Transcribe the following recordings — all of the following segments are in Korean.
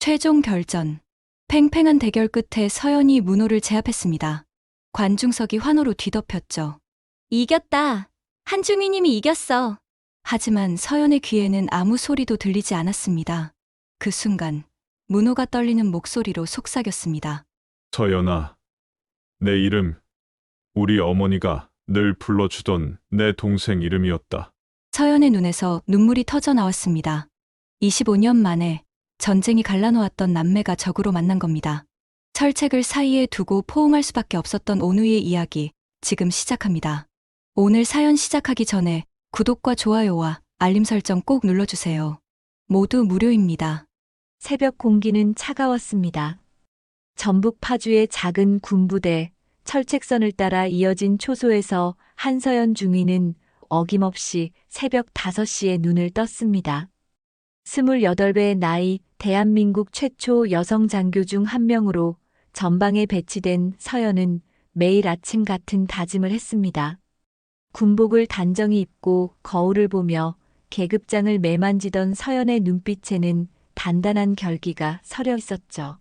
최종 결전. 팽팽한 대결 끝에 서연이 문호를 제압했습니다. 관중석이 환호로 뒤덮였죠. 이겼다. 한중희님이 이겼어. 하지만 서연의 귀에는 아무 소리도 들리지 않았습니다. 그 순간 문호가 떨리는 목소리로 속삭였습니다. 서연아, 내 이름, 우리 어머니가 늘 불러주던 내 동생 이름이었다. 서연의 눈에서 눈물이 터져 나왔습니다. 25년 만에 전쟁이 갈라놓았던 남매가 적으로 만난 겁니다. 철책을 사이에 두고 포옹할 수밖에 없었던 오누이의 이야기, 지금 시작합니다. 오늘 사연 시작하기 전에 구독과 좋아요와 알림 설정 꼭 눌러주세요. 모두 무료입니다. 새벽 공기는 차가웠습니다. 전북 파주의 작은 군부대, 철책선을 따라 이어진 초소에서 한서연 중위는 어김없이 새벽 5시에 눈을 떴습니다. 28배의 나이, 대한민국 최초 여성 장교 중 한 명으로 전방에 배치된 서연은 매일 아침 같은 다짐을 했습니다. 군복을 단정히 입고 거울을 보며 계급장을 매만지던 서연의 눈빛에는 단단한 결기가 서려 있었죠.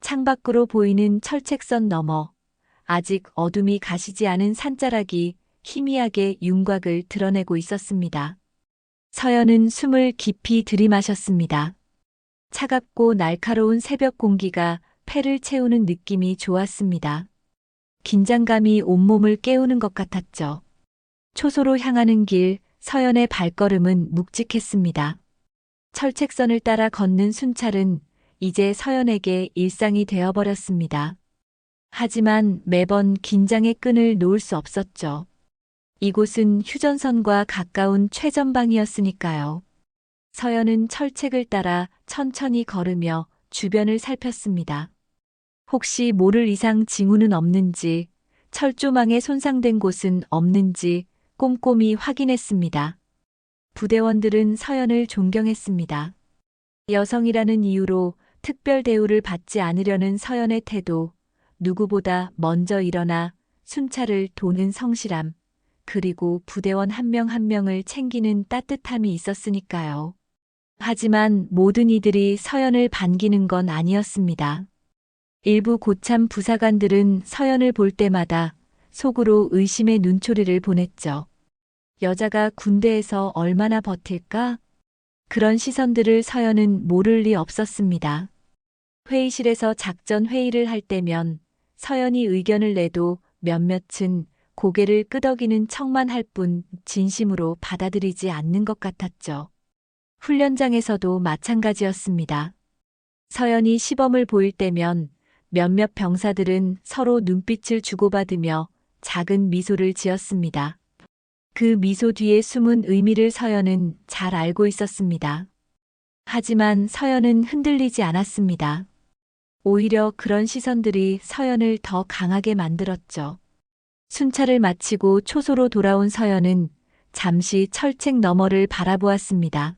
창밖으로 보이는 철책선 너머, 아직 어둠이 가시지 않은 산자락이 희미하게 윤곽을 드러내고 있었습니다. 서연은 숨을 깊이 들이마셨습니다. 차갑고 날카로운 새벽 공기가 폐를 채우는 느낌이 좋았습니다. 긴장감이 온몸을 깨우는 것 같았죠. 초소로 향하는 길, 서연의 발걸음은 묵직했습니다. 철책선을 따라 걷는 순찰은 이제 서연에게 일상이 되어버렸습니다. 하지만 매번 긴장의 끈을 놓을 수 없었죠. 이곳은 휴전선과 가까운 최전방이었으니까요. 서연은 철책을 따라 천천히 걸으며 주변을 살폈습니다. 혹시 모를 이상 징후는 없는지, 철조망에 손상된 곳은 없는지 꼼꼼히 확인했습니다. 부대원들은 서연을 존경했습니다. 여성이라는 이유로 특별 대우를 받지 않으려는 서연의 태도, 누구보다 먼저 일어나 순찰을 도는 성실함, 그리고 부대원 한 명 한 명을 챙기는 따뜻함이 있었으니까요. 하지만 모든 이들이 서연을 반기는 건 아니었습니다. 일부 고참 부사관들은 서연을 볼 때마다 속으로 의심의 눈초리를 보냈죠. 여자가 군대에서 얼마나 버틸까? 그런 시선들을 서연은 모를 리 없었습니다. 회의실에서 작전 회의를 할 때면 서연이 의견을 내도 몇몇은 고개를 끄덕이는 척만 할 뿐 진심으로 받아들이지 않는 것 같았죠. 훈련장에서도 마찬가지였습니다. 서연이 시범을 보일 때면 몇몇 병사들은 서로 눈빛을 주고받으며 작은 미소를 지었습니다. 그 미소 뒤에 숨은 의미를 서연은 잘 알고 있었습니다. 하지만 서연은 흔들리지 않았습니다. 오히려 그런 시선들이 서연을 더 강하게 만들었죠. 순찰을 마치고 초소로 돌아온 서연은 잠시 철책 너머를 바라보았습니다.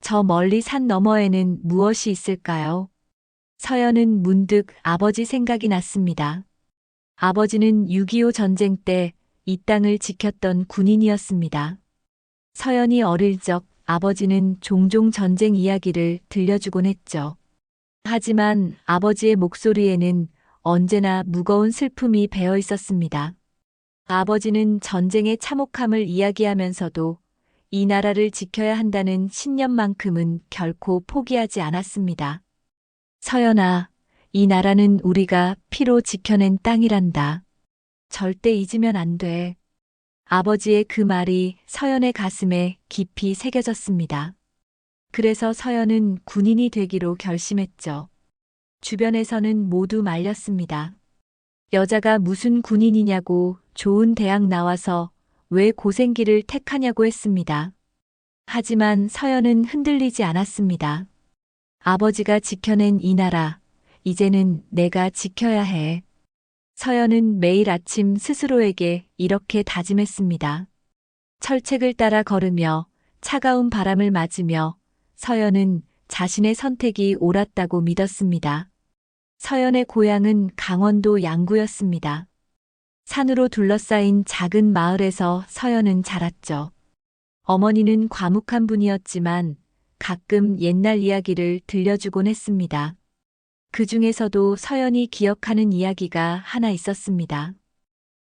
저 멀리 산 너머에는 무엇이 있을까요? 서연은 문득 아버지 생각이 났습니다. 아버지는 6.25 전쟁 때 이 땅을 지켰던 군인이었습니다. 서연이 어릴 적 아버지는 종종 전쟁 이야기를 들려주곤 했죠. 하지만 아버지의 목소리에는 언제나 무거운 슬픔이 배어 있었습니다. 아버지는 전쟁의 참혹함을 이야기하면서도 이 나라를 지켜야 한다는 신념만큼은 결코 포기하지 않았습니다. 서연아, 이 나라는 우리가 피로 지켜낸 땅이란다. 절대 잊으면 안 돼. 아버지의 그 말이 서연의 가슴에 깊이 새겨졌습니다. 그래서 서연은 군인이 되기로 결심했죠. 주변에서는 모두 말렸습니다. 여자가 무슨 군인이냐고, 좋은 대학 나와서 왜 고생길을 택하냐고 했습니다. 하지만 서연은 흔들리지 않았습니다. 아버지가 지켜낸 이 나라, 이제는 내가 지켜야 해. 서연은 매일 아침 스스로에게 이렇게 다짐했습니다. 철책을 따라 걸으며 차가운 바람을 맞으며 서연은 자신의 선택이 옳았다고 믿었습니다. 서연의 고향은 강원도 양구였습니다. 산으로 둘러싸인 작은 마을에서 서연은 자랐죠. 어머니는 과묵한 분이었지만 가끔 옛날 이야기를 들려주곤 했습니다. 그 중에서도 서연이 기억하는 이야기가 하나 있었습니다.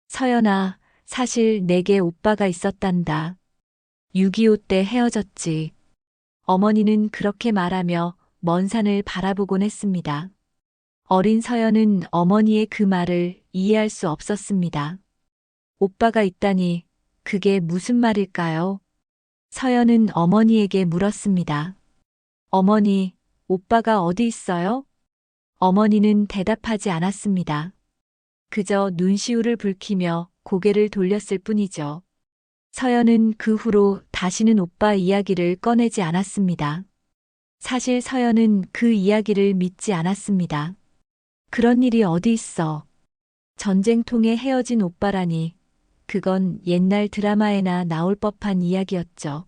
서연아, 사실 내게 오빠가 있었단다. 6.25 때 헤어졌지. 어머니는 그렇게 말하며 먼 산을 바라보곤 했습니다. 어린 서연은 어머니의 그 말을 이해할 수 없었습니다. 오빠가 있다니, 그게 무슨 말일까요? 서연은 어머니에게 물었습니다. 어머니, 오빠가 어디 있어요? 어머니는 대답하지 않았습니다. 그저 눈시울을 붉히며 고개를 돌렸을 뿐이죠. 서연은 그 후로 다시는 오빠 이야기를 꺼내지 않았습니다. 사실 서연은 그 이야기를 믿지 않았습니다. 그런 일이 어디 있어. 전쟁통에 헤어진 오빠라니. 그건 옛날 드라마에나 나올 법한 이야기였죠.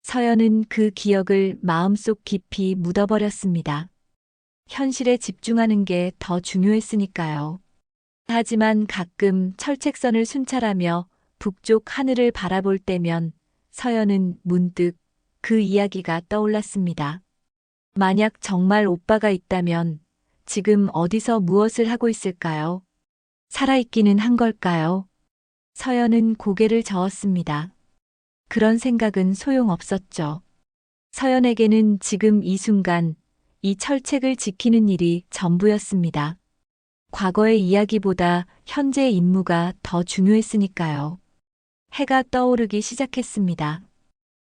서연은 그 기억을 마음속 깊이 묻어버렸습니다. 현실에 집중하는 게 더 중요했으니까요. 하지만 가끔 철책선을 순찰하며 북쪽 하늘을 바라볼 때면 서연은 문득 그 이야기가 떠올랐습니다. 만약 정말 오빠가 있다면 지금 어디서 무엇을 하고 있을까요? 살아있기는 한 걸까요? 서연은 고개를 저었습니다. 그런 생각은 소용없었죠. 서연에게는 지금 이 순간 이 철책을 지키는 일이 전부였습니다. 과거의 이야기보다 현재의 임무가 더 중요했으니까요. 해가 떠오르기 시작했습니다.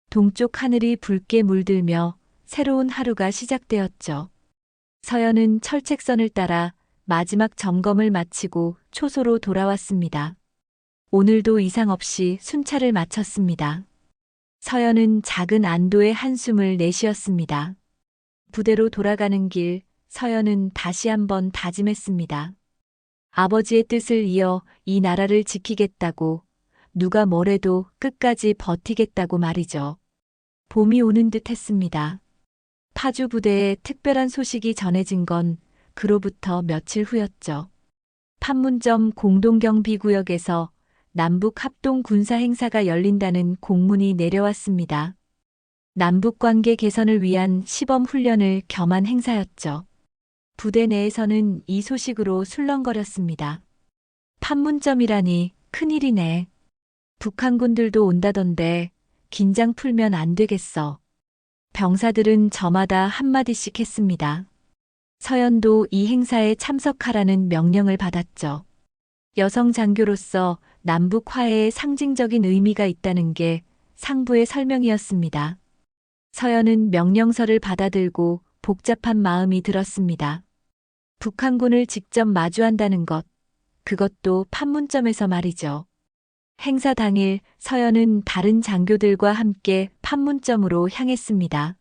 동쪽 하늘이 붉게 물들며 새로운 하루가 시작되었죠. 서연은 철책선을 따라 마지막 점검을 마치고 초소로 돌아왔습니다. 오늘도 이상 없이 순찰을 마쳤습니다. 서연은 작은 안도의 한숨을 내쉬었습니다. 부대로 돌아가는 길, 서연은 다시 한번 다짐했습니다. 아버지의 뜻을 이어 이 나라를 지키겠다고, 누가 뭐래도 끝까지 버티겠다고 말이죠. 봄이 오는 듯 했습니다. 파주 부대에 특별한 소식이 전해진 건 그로부터 며칠 후였죠. 판문점 공동경비구역에서 남북 합동 군사 행사가 열린다는 공문이 내려왔습니다. 남북 관계 개선을 위한 시범 훈련을 겸한 행사였죠. 부대 내에서는 이 소식으로 술렁거렸습니다. 판문점이라니 큰일이네. 북한군들도 온다던데 긴장 풀면 안 되겠어. 병사들은 저마다 한마디씩 했습니다. 서연도 이 행사에 참석하라는 명령을 받았죠. 여성 장교로서 남북 화해에 상징적인 의미가 있다는 게 상부의 설명이었습니다. 서연은 명령서를 받아들고 복잡한 마음이 들었습니다. 북한군을 직접 마주한다는 것, 그것도 판문점에서 말이죠. 행사 당일 서연은 다른 장교들과 함께 판문점으로 향했습니다.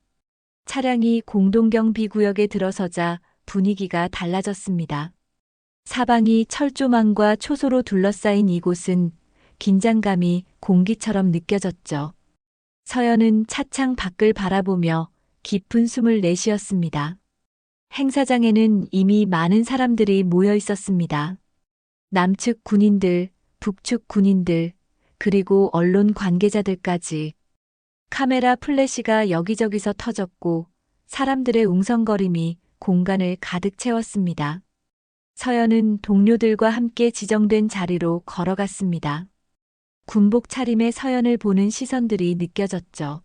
차량이 공동경비구역에 들어서자 분위기가 달라졌습니다. 사방이 철조망과 초소로 둘러싸인 이곳은 긴장감이 공기처럼 느껴졌죠. 서연은 차창 밖을 바라보며 깊은 숨을 내쉬었습니다. 행사장에는 이미 많은 사람들이 모여 있었습니다. 남측 군인들, 북측 군인들, 그리고 언론 관계자들까지. 카메라 플래시가 여기저기서 터졌고 사람들의 웅성거림이 공간을 가득 채웠습니다. 서연은 동료들과 함께 지정된 자리로 걸어갔습니다. 군복 차림의 서연을 보는 시선들이 느껴졌죠.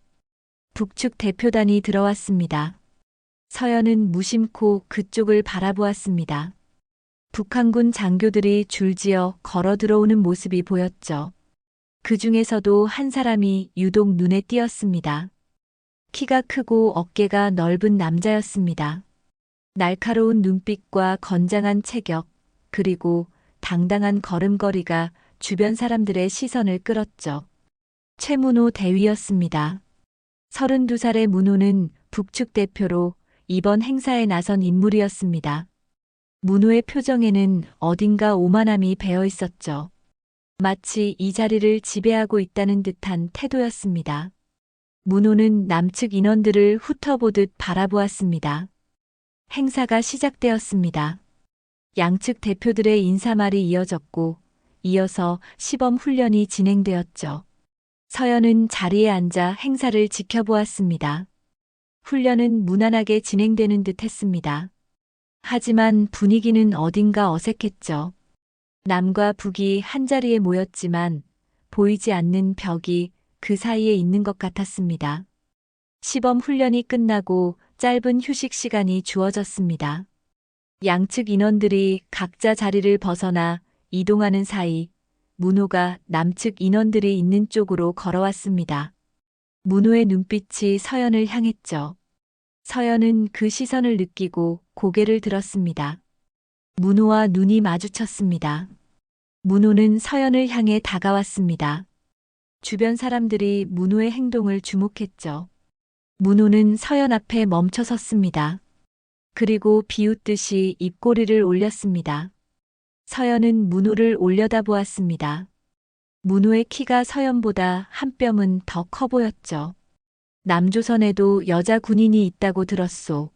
북측 대표단이 들어왔습니다. 서연은 무심코 그쪽을 바라보았습니다. 북한군 장교들이 줄지어 걸어 들어오는 모습이 보였죠. 그 중에서도 한 사람이 유독 눈에 띄었습니다. 키가 크고 어깨가 넓은 남자였습니다. 날카로운 눈빛과 건장한 체격, 그리고 당당한 걸음걸이가 주변 사람들의 시선을 끌었죠. 최문호 대위였습니다. 32살의 문호는 북측 대표로 이번 행사에 나선 인물이었습니다. 문호의 표정에는 어딘가 오만함이 배어 있었죠. 마치 이 자리를 지배하고 있다는 듯한 태도였습니다. 문호는 남측 인원들을 훑어보듯 바라보았습니다. 행사가 시작되었습니다. 양측 대표들의 인사말이 이어졌고 이어서 시범 훈련이 진행되었죠. 서연은 자리에 앉아 행사를 지켜보았습니다. 훈련은 무난하게 진행되는 듯 했습니다. 하지만 분위기는 어딘가 어색했죠. 남과 북이 한자리에 모였지만 보이지 않는 벽이 그 사이에 있는 것 같았습니다. 시범 훈련이 끝나고 짧은 휴식 시간이 주어졌습니다. 양측 인원들이 각자 자리를 벗어나 이동하는 사이 문호가 남측 인원들이 있는 쪽으로 걸어왔습니다. 문호의 눈빛이 서연을 향했죠. 서연은 그 시선을 느끼고 고개를 들었습니다. 문호와 눈이 마주쳤습니다. 문호는 서연을 향해 다가왔습니다. 주변 사람들이 문호의 행동을 주목했죠. 문호는 서연 앞에 멈춰 섰습니다. 그리고 비웃듯이 입꼬리를 올렸습니다. 서연은 문호를 올려다보았습니다. 문호의 키가 서연보다 한 뼘은 더 커 보였죠. 남조선에도 여자 군인이 있다고 들었소.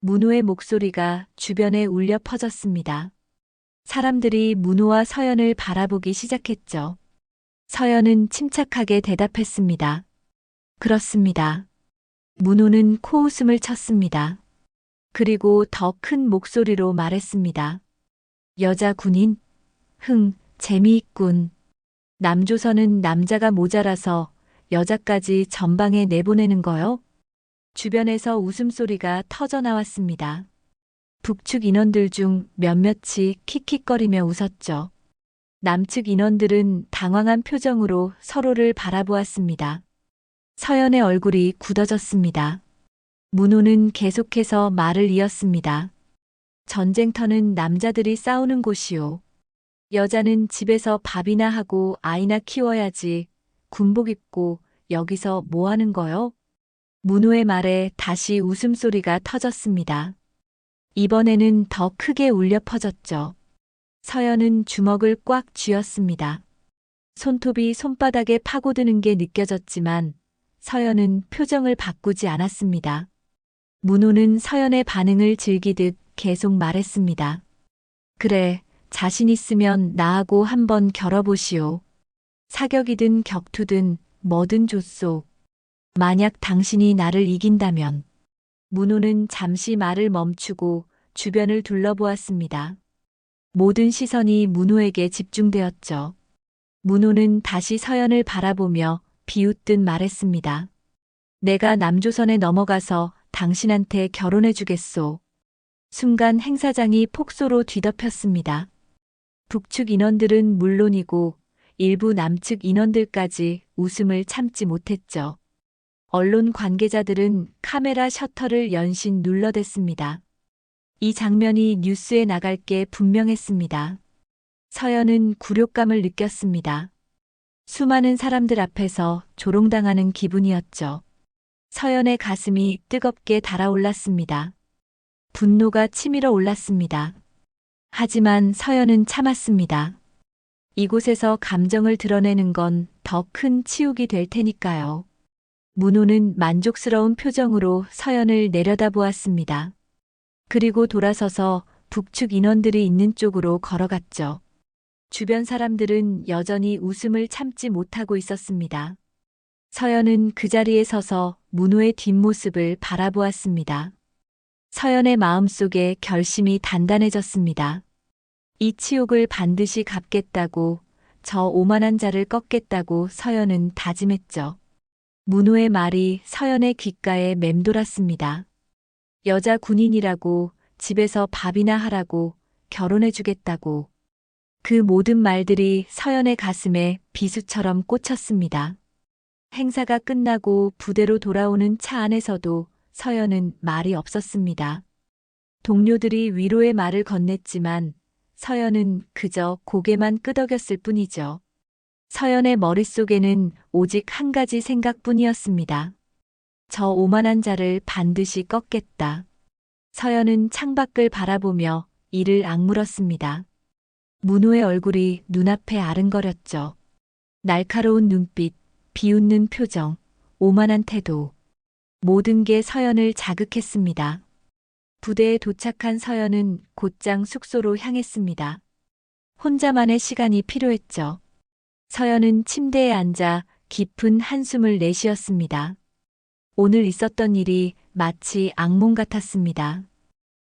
문호의 목소리가 주변에 울려 퍼졌습니다. 사람들이 문호와 서연을 바라보기 시작했죠. 서연은 침착하게 대답했습니다. 그렇습니다. 문호는 코웃음을 쳤습니다. 그리고 더 큰 목소리로 말했습니다. 여자 군인? 재미있군. 남조선은 남자가 모자라서 여자까지 전방에 내보내는 거요? 주변에서 웃음소리가 터져 나왔습니다. 북측 인원들 중 몇몇이 킥킥거리며 웃었죠. 남측 인원들은 당황한 표정으로 서로를 바라보았습니다. 서연의 얼굴이 굳어졌습니다. 문호는 계속해서 말을 이었습니다. 전쟁터는 남자들이 싸우는 곳이요. 여자는 집에서 밥이나 하고 아이나 키워야지. 군복 입고 여기서 뭐 하는 거요? 문호의 말에 다시 웃음소리가 터졌습니다. 이번에는 더 크게 울려 퍼졌죠. 서연은 주먹을 꽉 쥐었습니다. 손톱이 손바닥에 파고드는 게 느껴졌지만 서연은 표정을 바꾸지 않았습니다. 문호는 서연의 반응을 즐기듯 계속 말했습니다. 그래, 자신 있으면 나하고 한번 겨뤄보시오. 사격이든 격투든 뭐든 좋소. 만약 당신이 나를 이긴다면. 문호는 잠시 말을 멈추고 주변을 둘러보았습니다. 모든 시선이 문호에게 집중되었죠. 문호는 다시 서연을 바라보며 비웃듯 말했습니다. 내가 남조선에 넘어가서 당신한테 결혼해 주겠소. 순간 행사장이 폭소로 뒤덮였습니다. 북측 인원들은 물론이고 일부 남측 인원들까지 웃음을 참지 못했죠. 언론 관계자들은 카메라 셔터를 연신 눌러댔습니다. 이 장면이 뉴스에 나갈 게 분명했습니다. 서연은 굴욕감을 느꼈습니다. 수많은 사람들 앞에서 조롱당하는 기분이었죠. 서연의 가슴이 뜨겁게 달아올랐습니다. 분노가 치밀어 올랐습니다. 하지만 서연은 참았습니다. 이곳에서 감정을 드러내는 건 더 큰 치욕이 될 테니까요. 문호는 만족스러운 표정으로 서연을 내려다보았습니다. 그리고 돌아서서 북측 인원들이 있는 쪽으로 걸어갔죠. 주변 사람들은 여전히 웃음을 참지 못하고 있었습니다. 서연은 그 자리에 서서 문호의 뒷모습을 바라보았습니다. 서연의 마음속에 결심이 단단해졌습니다. 이 치욕을 반드시 갚겠다고, 저 오만한 자를 꺾겠다고 서연은 다짐했죠. 문호의 말이 서연의 귓가에 맴돌았습니다. 여자 군인이라고, 집에서 밥이나 하라고, 결혼해주겠다고. 그 모든 말들이 서연의 가슴에 비수처럼 꽂혔습니다. 행사가 끝나고 부대로 돌아오는 차 안에서도 서연은 말이 없었습니다. 동료들이 위로의 말을 건넸지만 서연은 그저 고개만 끄덕였을 뿐이죠. 서연의 머릿속에는 오직 한 가지 생각뿐이었습니다. 저 오만한 자를 반드시 꺾겠다. 서연은 창밖을 바라보며 이를 악물었습니다. 문호의 얼굴이 눈앞에 아른거렸죠. 날카로운 눈빛, 비웃는 표정, 오만한 태도. 모든 게 서연을 자극했습니다. 부대에 도착한 서연은 곧장 숙소로 향했습니다. 혼자만의 시간이 필요했죠. 서연은 침대에 앉아 깊은 한숨을 내쉬었습니다. 오늘 있었던 일이 마치 악몽 같았습니다.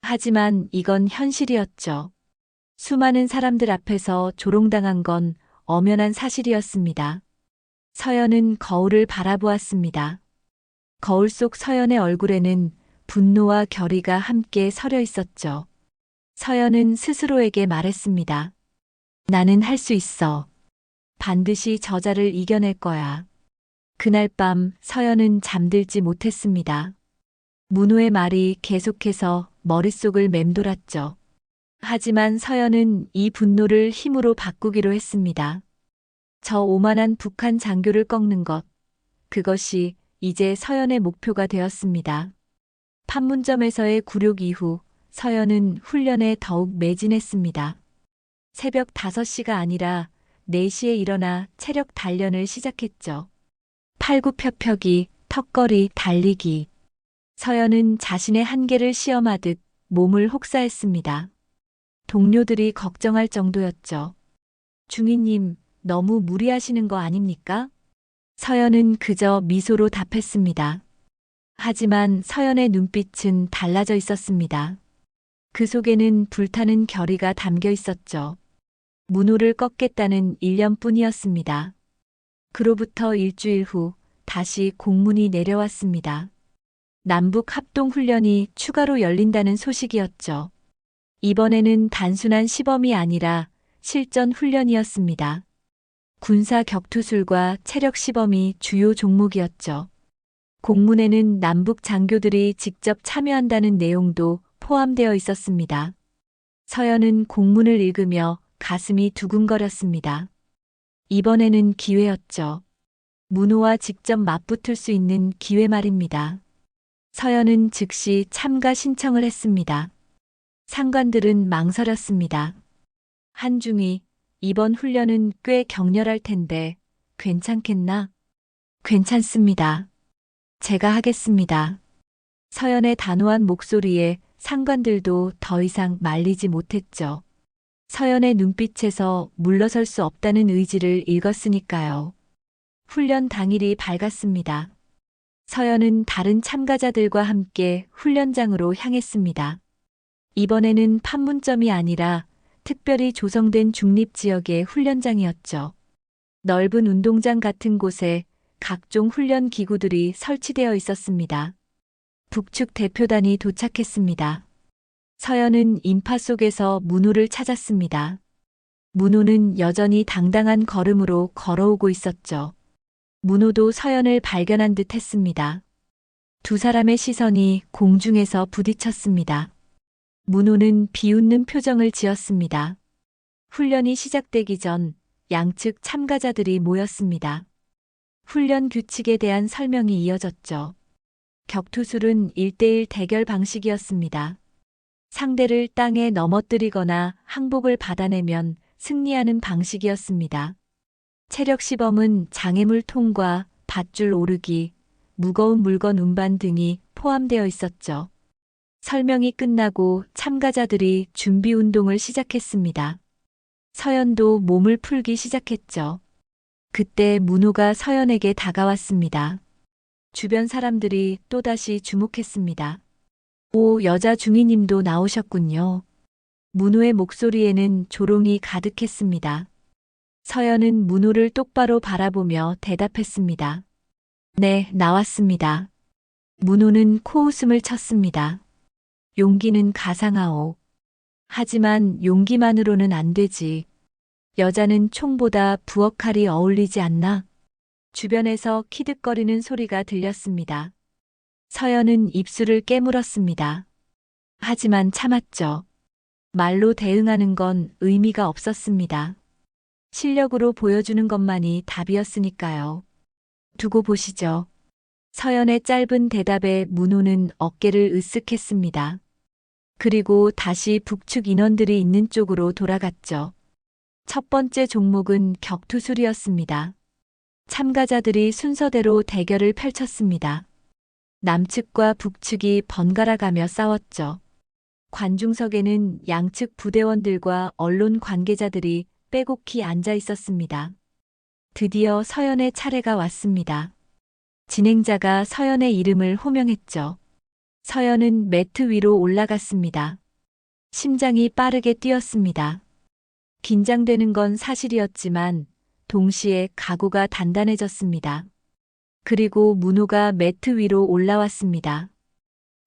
하지만 이건 현실이었죠. 수많은 사람들 앞에서 조롱당한 건 엄연한 사실이었습니다. 서연은 거울을 바라보았습니다. 거울 속 서연의 얼굴에는 분노와 결의가 함께 서려 있었죠. 서연은 스스로에게 말했습니다. 나는 할 수 있어. 반드시 저자를 이겨낼 거야. 그날 밤 서연은 잠들지 못했습니다. 문호의 말이 계속해서 머릿속을 맴돌았죠. 하지만 서연은 이 분노를 힘으로 바꾸기로 했습니다. 저 오만한 북한 장교를 꺾는 것, 그것이 이제 서연의 목표가 되었습니다. 판문점에서의 굴욕 이후 서연은 훈련에 더욱 매진했습니다. 새벽 5시가 아니라 4시에 일어나 체력 단련을 시작했죠. 팔굽혀펴기, 턱걸이, 달리기. 서연은 자신의 한계를 시험하듯 몸을 혹사했습니다. 동료들이 걱정할 정도였죠. 중위님, 너무 무리하시는 거 아닙니까? 서연은 그저 미소로 답했습니다. 하지만 서연의 눈빛은 달라져 있었습니다. 그 속에는 불타는 결의가 담겨 있었죠. 문호를 꺾겠다는 일념뿐이었습니다. 그로부터 일주일 후 다시 공문이 내려왔습니다. 남북 합동훈련이 추가로 열린다는 소식이었죠. 이번에는 단순한 시범이 아니라 실전 훈련이었습니다. 군사 격투술과 체력 시범이 주요 종목이었죠. 공문에는 남북 장교들이 직접 참여한다는 내용도 포함되어 있었습니다. 서연은 공문을 읽으며 가슴이 두근거렸습니다. 이번에는 기회였죠. 문호와 직접 맞붙을 수 있는 기회 말입니다. 서연은 즉시 참가 신청을 했습니다. 상관들은 망설였습니다. 한중이, 이번 훈련은 꽤 격렬할 텐데 괜찮겠나? 괜찮습니다. 제가 하겠습니다. 서연의 단호한 목소리에 상관들도 더 이상 말리지 못했죠. 서연의 눈빛에서 물러설 수 없다는 의지를 읽었으니까요. 훈련 당일이 밝았습니다. 서연은 다른 참가자들과 함께 훈련장으로 향했습니다. 이번에는 판문점이 아니라 특별히 조성된 중립지역의 훈련장이었죠. 넓은 운동장 같은 곳에 각종 훈련 기구들이 설치되어 있었습니다. 북측 대표단이 도착했습니다. 서연은 인파 속에서 문호를 찾았습니다. 문호는 여전히 당당한 걸음으로 걸어오고 있었죠. 문호도 서연을 발견한 듯 했습니다. 두 사람의 시선이 공중에서 부딪혔습니다. 문호는 비웃는 표정을 지었습니다. 훈련이 시작되기 전 양측 참가자들이 모였습니다. 훈련 규칙에 대한 설명이 이어졌죠. 격투술은 1대1 대결 방식이었습니다. 상대를 땅에 넘어뜨리거나 항복을 받아내면 승리하는 방식이었습니다. 체력 시범은 장애물 통과, 밧줄 오르기, 무거운 물건 운반 등이 포함되어 있었죠. 설명이 끝나고 참가자들이 준비 운동을 시작했습니다. 서연도 몸을 풀기 시작했죠. 그때 문호가 서연에게 다가왔습니다. 주변 사람들이 또다시 주목했습니다. 오, 여자 중위님도 나오셨군요. 문호의 목소리에는 조롱이 가득했습니다. 서연은 문호를 똑바로 바라보며 대답했습니다. 네, 나왔습니다. 문호는 코웃음을 쳤습니다. 용기는 가상하오. 하지만 용기만으로는 안 되지. 여자는 총보다 부엌칼이 어울리지 않나? 주변에서 키득거리는 소리가 들렸습니다. 서연은 입술을 깨물었습니다. 하지만 참았죠. 말로 대응하는 건 의미가 없었습니다. 실력으로 보여주는 것만이 답이었으니까요. 두고 보시죠. 서연의 짧은 대답에 문호는 어깨를 으쓱했습니다. 그리고 다시 북측 인원들이 있는 쪽으로 돌아갔죠. 첫 번째 종목은 격투술이었습니다. 참가자들이 순서대로 대결을 펼쳤습니다. 남측과 북측이 번갈아 가며 싸웠죠. 관중석에는 양측 부대원들과 언론 관계자들이 빼곡히 앉아 있었습니다. 드디어 서연의 차례가 왔습니다. 진행자가 서연의 이름을 호명했죠. 서연은 매트 위로 올라갔습니다. 심장이 빠르게 뛰었습니다. 긴장되는 건 사실이었지만 동시에 각오가 단단해졌습니다. 그리고 문호가 매트 위로 올라왔습니다.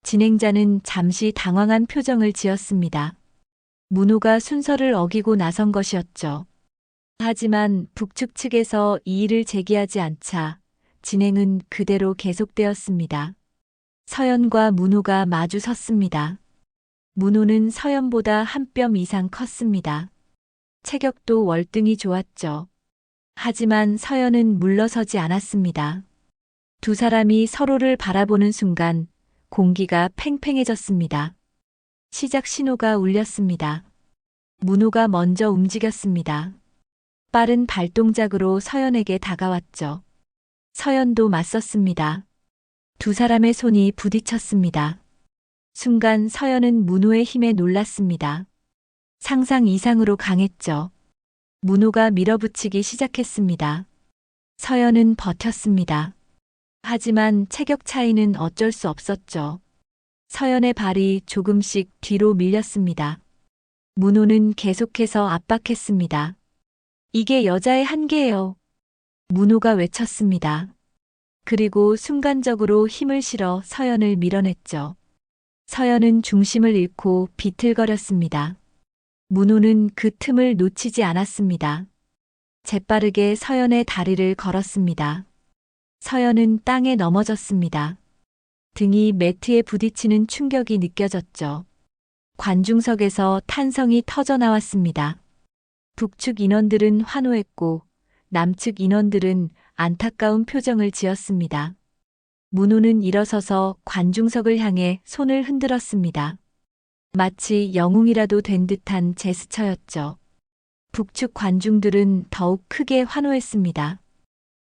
진행자는 잠시 당황한 표정을 지었습니다. 문호가 순서를 어기고 나선 것이었죠. 하지만 북측 측에서 이의를 제기하지 않자 진행은 그대로 계속되었습니다. 서연과 문호가 마주 섰습니다. 문호는 서연보다 한 뼘 이상 컸습니다. 체격도 월등히 좋았죠. 하지만 서연은 물러서지 않았습니다. 두 사람이 서로를 바라보는 순간 공기가 팽팽해졌습니다. 시작 신호가 울렸습니다. 문호가 먼저 움직였습니다. 빠른 발동작으로 서연에게 다가왔죠. 서연도 맞섰습니다. 두 사람의 손이 부딪혔습니다. 순간 서연은 문호의 힘에 놀랐습니다. 상상 이상으로 강했죠. 문호가 밀어붙이기 시작했습니다. 서연은 버텼습니다. 하지만 체격 차이는 어쩔 수 없었죠. 서연의 발이 조금씩 뒤로 밀렸습니다. 문호는 계속해서 압박했습니다. 이게 여자의 한계예요. 문호가 외쳤습니다. 그리고 순간적으로 힘을 실어 서연을 밀어냈죠. 서연은 중심을 잃고 비틀거렸습니다. 문호는 그 틈을 놓치지 않았습니다. 재빠르게 서연의 다리를 걸었습니다. 서연은 땅에 넘어졌습니다. 등이 매트에 부딪히는 충격이 느껴졌죠. 관중석에서 탄성이 터져 나왔습니다. 북측 인원들은 환호했고 남측 인원들은 안타까운 표정을 지었습니다. 문호는 일어서서 관중석을 향해 손을 흔들었습니다. 마치 영웅이라도 된 듯한 제스처였죠. 북측 관중들은 더욱 크게 환호했습니다.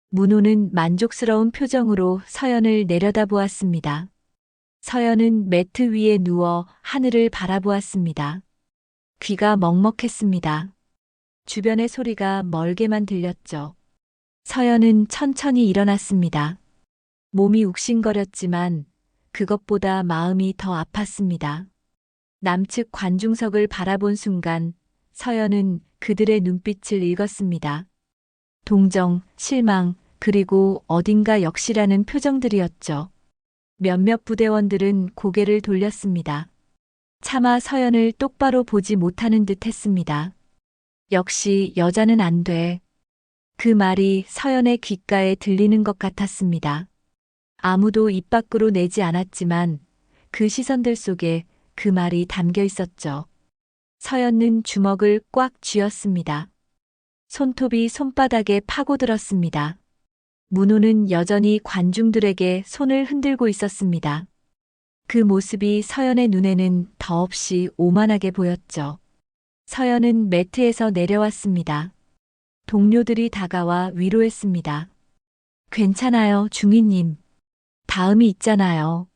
문호는 만족스러운 표정으로 서연을 내려다보았습니다. 서연은 매트 위에 누워 하늘을 바라보았습니다. 귀가 먹먹했습니다. 주변의 소리가 멀게만 들렸죠. 서연은 천천히 일어났습니다. 몸이 욱신거렸지만 그것보다 마음이 더 아팠습니다. 남측 관중석을 바라본 순간 서연은 그들의 눈빛을 읽었습니다. 동정, 실망, 그리고 어딘가 역시라는 표정들이었죠. 몇몇 부대원들은 고개를 돌렸습니다. 차마 서연을 똑바로 보지 못하는 듯 했습니다. 역시 여자는 안 돼. 그 말이 서연의 귓가에 들리는 것 같았습니다. 아무도 입 밖으로 내지 않았지만 그 시선들 속에 그 말이 담겨 있었죠. 서연은 주먹을 꽉 쥐었습니다. 손톱이 손바닥에 파고들었습니다. 문호는 여전히 관중들에게 손을 흔들고 있었습니다. 그 모습이 서연의 눈에는 더없이 오만하게 보였죠. 서연은 매트에서 내려왔습니다. 동료들이 다가와 위로했습니다. 괜찮아요, 중위님. 다음이 있잖아요.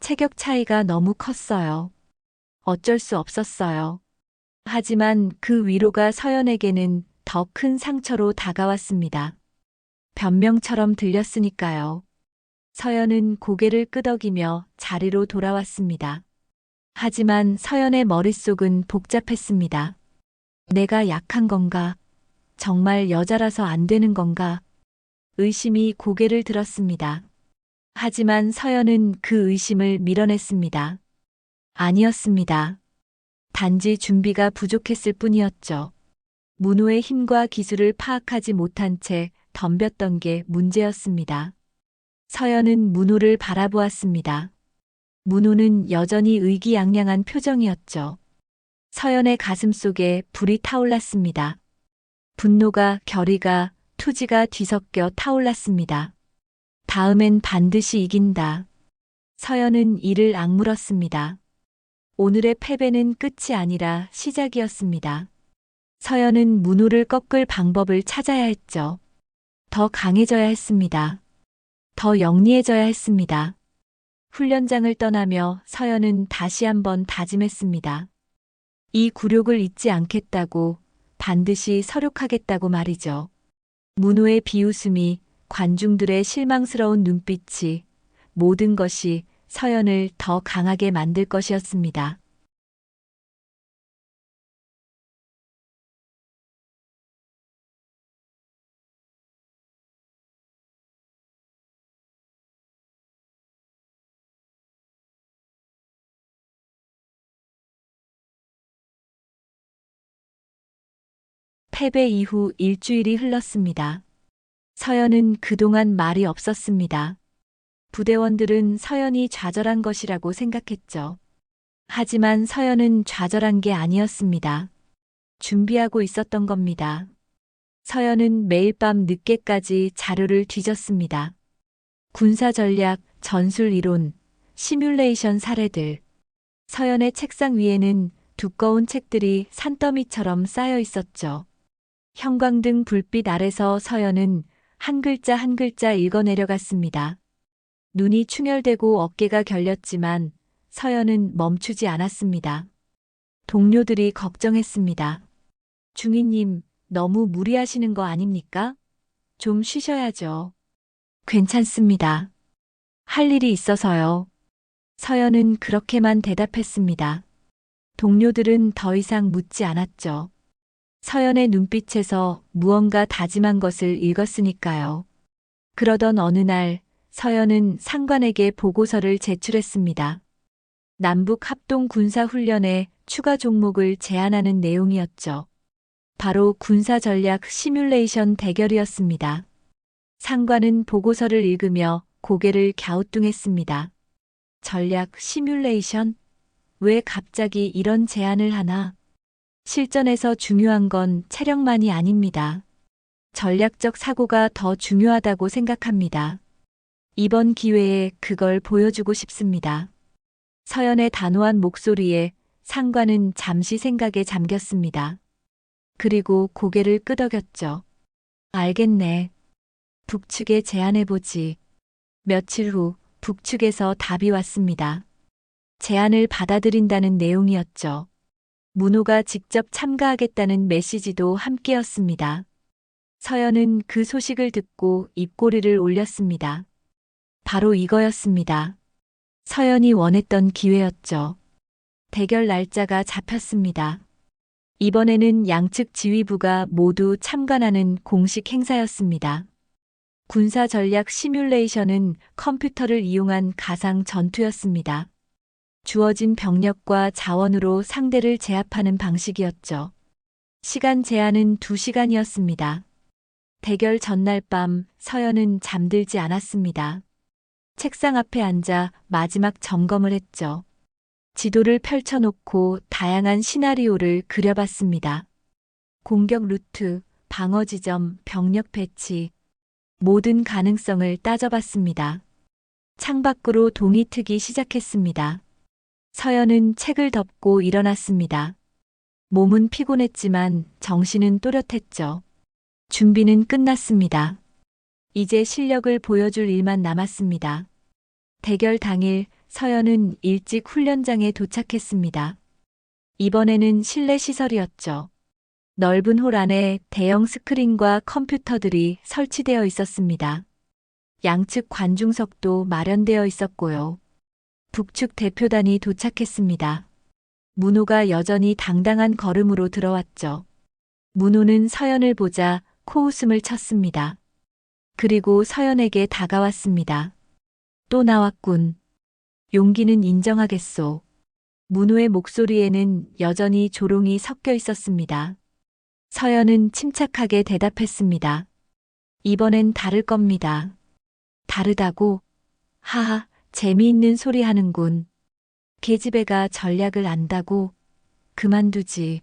체격 차이가 너무 컸어요. 어쩔 수 없었어요. 하지만 그 위로가 서연에게는 더 큰 상처로 다가왔습니다. 변명처럼 들렸으니까요. 서연은 고개를 끄덕이며 자리로 돌아왔습니다. 하지만 서연의 머릿속은 복잡했습니다. 내가 약한 건가? 정말 여자라서 안 되는 건가? 의심이 고개를 들었습니다. 하지만 서연은 그 의심을 밀어냈습니다. 아니었습니다. 단지 준비가 부족했을 뿐이었죠. 문호의 힘과 기술을 파악하지 못한 채 덤볐던 게 문제였습니다. 서연은 문호를 바라보았습니다. 문호는 여전히 의기양양한 표정이었죠. 서연의 가슴 속에 불이 타올랐습니다. 분노가, 결의가, 투지가 뒤섞여 타올랐습니다. 다음엔 반드시 이긴다. 서연은 이를 악물었습니다. 오늘의 패배는 끝이 아니라 시작이었습니다. 서연은 문호를 꺾을 방법을 찾아야 했죠. 더 강해져야 했습니다. 더 영리해져야 했습니다. 훈련장을 떠나며 서연은 다시 한번 다짐했습니다. 이 굴욕을 잊지 않겠다고, 반드시 서력하겠다고 말이죠. 문호의 비웃음이, 관중들의 실망스러운 눈빛이, 모든 것이 서연을 더 강하게 만들 것이었습니다. 패배 이후 일주일이 흘렀습니다. 서연은 그동안 말이 없었습니다. 부대원들은 서연이 좌절한 것이라고 생각했죠. 하지만 서연은 좌절한 게 아니었습니다. 준비하고 있었던 겁니다. 서연은 매일 밤 늦게까지 자료를 뒤졌습니다. 군사 전략, 전술 이론, 시뮬레이션 사례들. 서연의 책상 위에는 두꺼운 책들이 산더미처럼 쌓여 있었죠. 형광등 불빛 아래서 서연은 한 글자 한 글자 읽어내려갔습니다. 눈이 충혈되고 어깨가 결렸지만 서연은 멈추지 않았습니다. 동료들이 걱정했습니다. 중위님, 너무 무리하시는 거 아닙니까? 좀 쉬셔야죠. 괜찮습니다. 할 일이 있어서요. 서연은 그렇게만 대답했습니다. 동료들은 더 이상 묻지 않았죠. 서연의 눈빛에서 무언가 다짐한 것을 읽었으니까요. 그러던 어느 날 서연은 상관에게 보고서를 제출했습니다. 남북 합동 군사훈련의 추가 종목을 제안하는 내용이었죠. 바로 군사전략 시뮬레이션 대결이었습니다. 상관은 보고서를 읽으며 고개를 갸우뚱했습니다. 전략 시뮬레이션? 왜 갑자기 이런 제안을 하나? 실전에서 중요한 건 체력만이 아닙니다. 전략적 사고가 더 중요하다고 생각합니다. 이번 기회에 그걸 보여주고 싶습니다. 서연의 단호한 목소리에 상관은 잠시 생각에 잠겼습니다. 그리고 고개를 끄덕였죠. 알겠네. 북측에 제안해보지. 며칠 후 북측에서 답이 왔습니다. 제안을 받아들인다는 내용이었죠. 문호가 직접 참가하겠다는 메시지도 함께였습니다. 서연은 그 소식을 듣고 입꼬리를 올렸습니다. 바로 이거였습니다. 서연이 원했던 기회였죠. 대결 날짜가 잡혔습니다. 이번에는 양측 지휘부가 모두 참관하는 공식 행사였습니다. 군사 전략 시뮬레이션은 컴퓨터를 이용한 가상 전투였습니다. 주어진 병력과 자원으로 상대를 제압하는 방식이었죠. 시간 제한은 2시간이었습니다. 대결 전날 밤 서연은 잠들지 않았습니다. 책상 앞에 앉아 마지막 점검을 했죠. 지도를 펼쳐놓고 다양한 시나리오를 그려봤습니다. 공격 루트, 방어 지점, 병력 배치, 모든 가능성을 따져봤습니다. 창밖으로 동이 트기 시작했습니다. 서연은 책을 덮고 일어났습니다. 몸은 피곤했지만 정신은 또렷했죠. 준비는 끝났습니다. 이제 실력을 보여줄 일만 남았습니다. 대결 당일 서연은 일찍 훈련장에 도착했습니다. 이번에는 실내 시설이었죠. 넓은 홀 안에 대형 스크린과 컴퓨터들이 설치되어 있었습니다. 양측 관중석도 마련되어 있었고요. 북측 대표단이 도착했습니다. 문호가 여전히 당당한 걸음으로 들어왔죠. 문호는 서연을 보자 코웃음을 쳤습니다. 그리고 서연에게 다가왔습니다. 또 나왔군. 용기는 인정하겠소. 문호의 목소리에는 여전히 조롱이 섞여 있었습니다. 서연은 침착하게 대답했습니다. 이번엔 다를 겁니다. 다르다고? 하하, 재미있는 소리 하는군. 계집애가 전략을 안다고? 그만두지.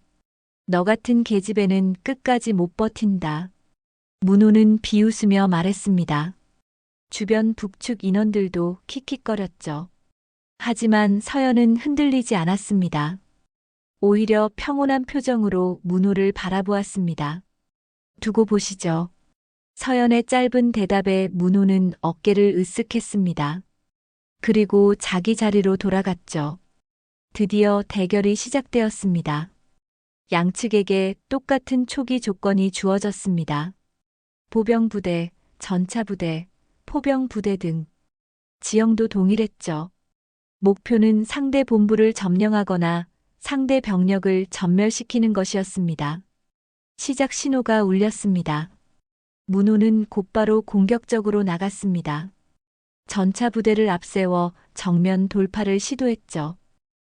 너 같은 계집애는 끝까지 못 버틴다. 문호는 비웃으며 말했습니다. 주변 북측 인원들도 킥킥거렸죠. 하지만 서연은 흔들리지 않았습니다. 오히려 평온한 표정으로 문호를 바라보았습니다. 두고 보시죠. 서연의 짧은 대답에 문호는 어깨를 으쓱했습니다. 그리고 자기 자리로 돌아갔죠. 드디어 대결이 시작되었습니다. 양측에게 똑같은 초기 조건이 주어졌습니다. 보병부대, 전차부대, 포병부대 등 지형도 동일했죠. 목표는 상대 본부를 점령하거나 상대 병력을 전멸시키는 것이었습니다. 시작 신호가 울렸습니다. 문호는 곧바로 공격적으로 나갔습니다. 전차 부대를 앞세워 정면 돌파를 시도했죠.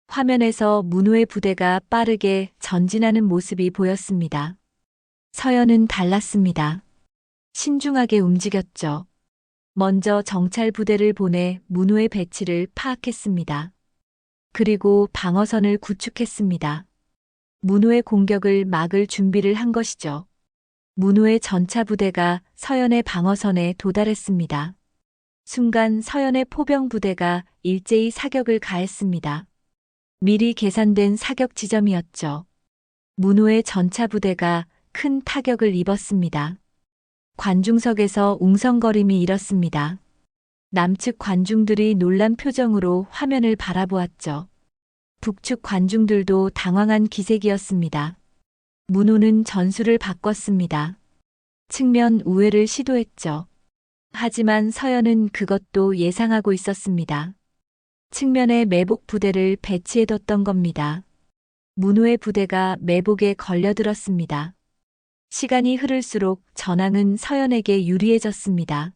화면에서 문호의 부대가 빠르게 전진하는 모습이 보였습니다. 서연은 달랐습니다. 신중하게 움직였죠. 먼저 정찰 부대를 보내 문호의 배치를 파악했습니다. 그리고 방어선을 구축했습니다. 문호의 공격을 막을 준비를 한 것이죠. 문호의 전차 부대가 서연의 방어선에 도달했습니다. 순간 서연의 포병 부대가 일제히 사격을 가했습니다. 미리 계산된 사격 지점이었죠. 문호의 전차 부대가 큰 타격을 입었습니다. 관중석에서 웅성거림이 일었습니다. 남측 관중들이 놀란 표정으로 화면을 바라보았죠. 북측 관중들도 당황한 기색이었습니다. 문호는 전술을 바꿨습니다. 측면 우회를 시도했죠. 하지만 서연은 그것도 예상하고 있었습니다. 측면에 매복 부대를 배치해뒀던 겁니다. 문호의 부대가 매복에 걸려들었습니다. 시간이 흐를수록 전황은 서연에게 유리해졌습니다.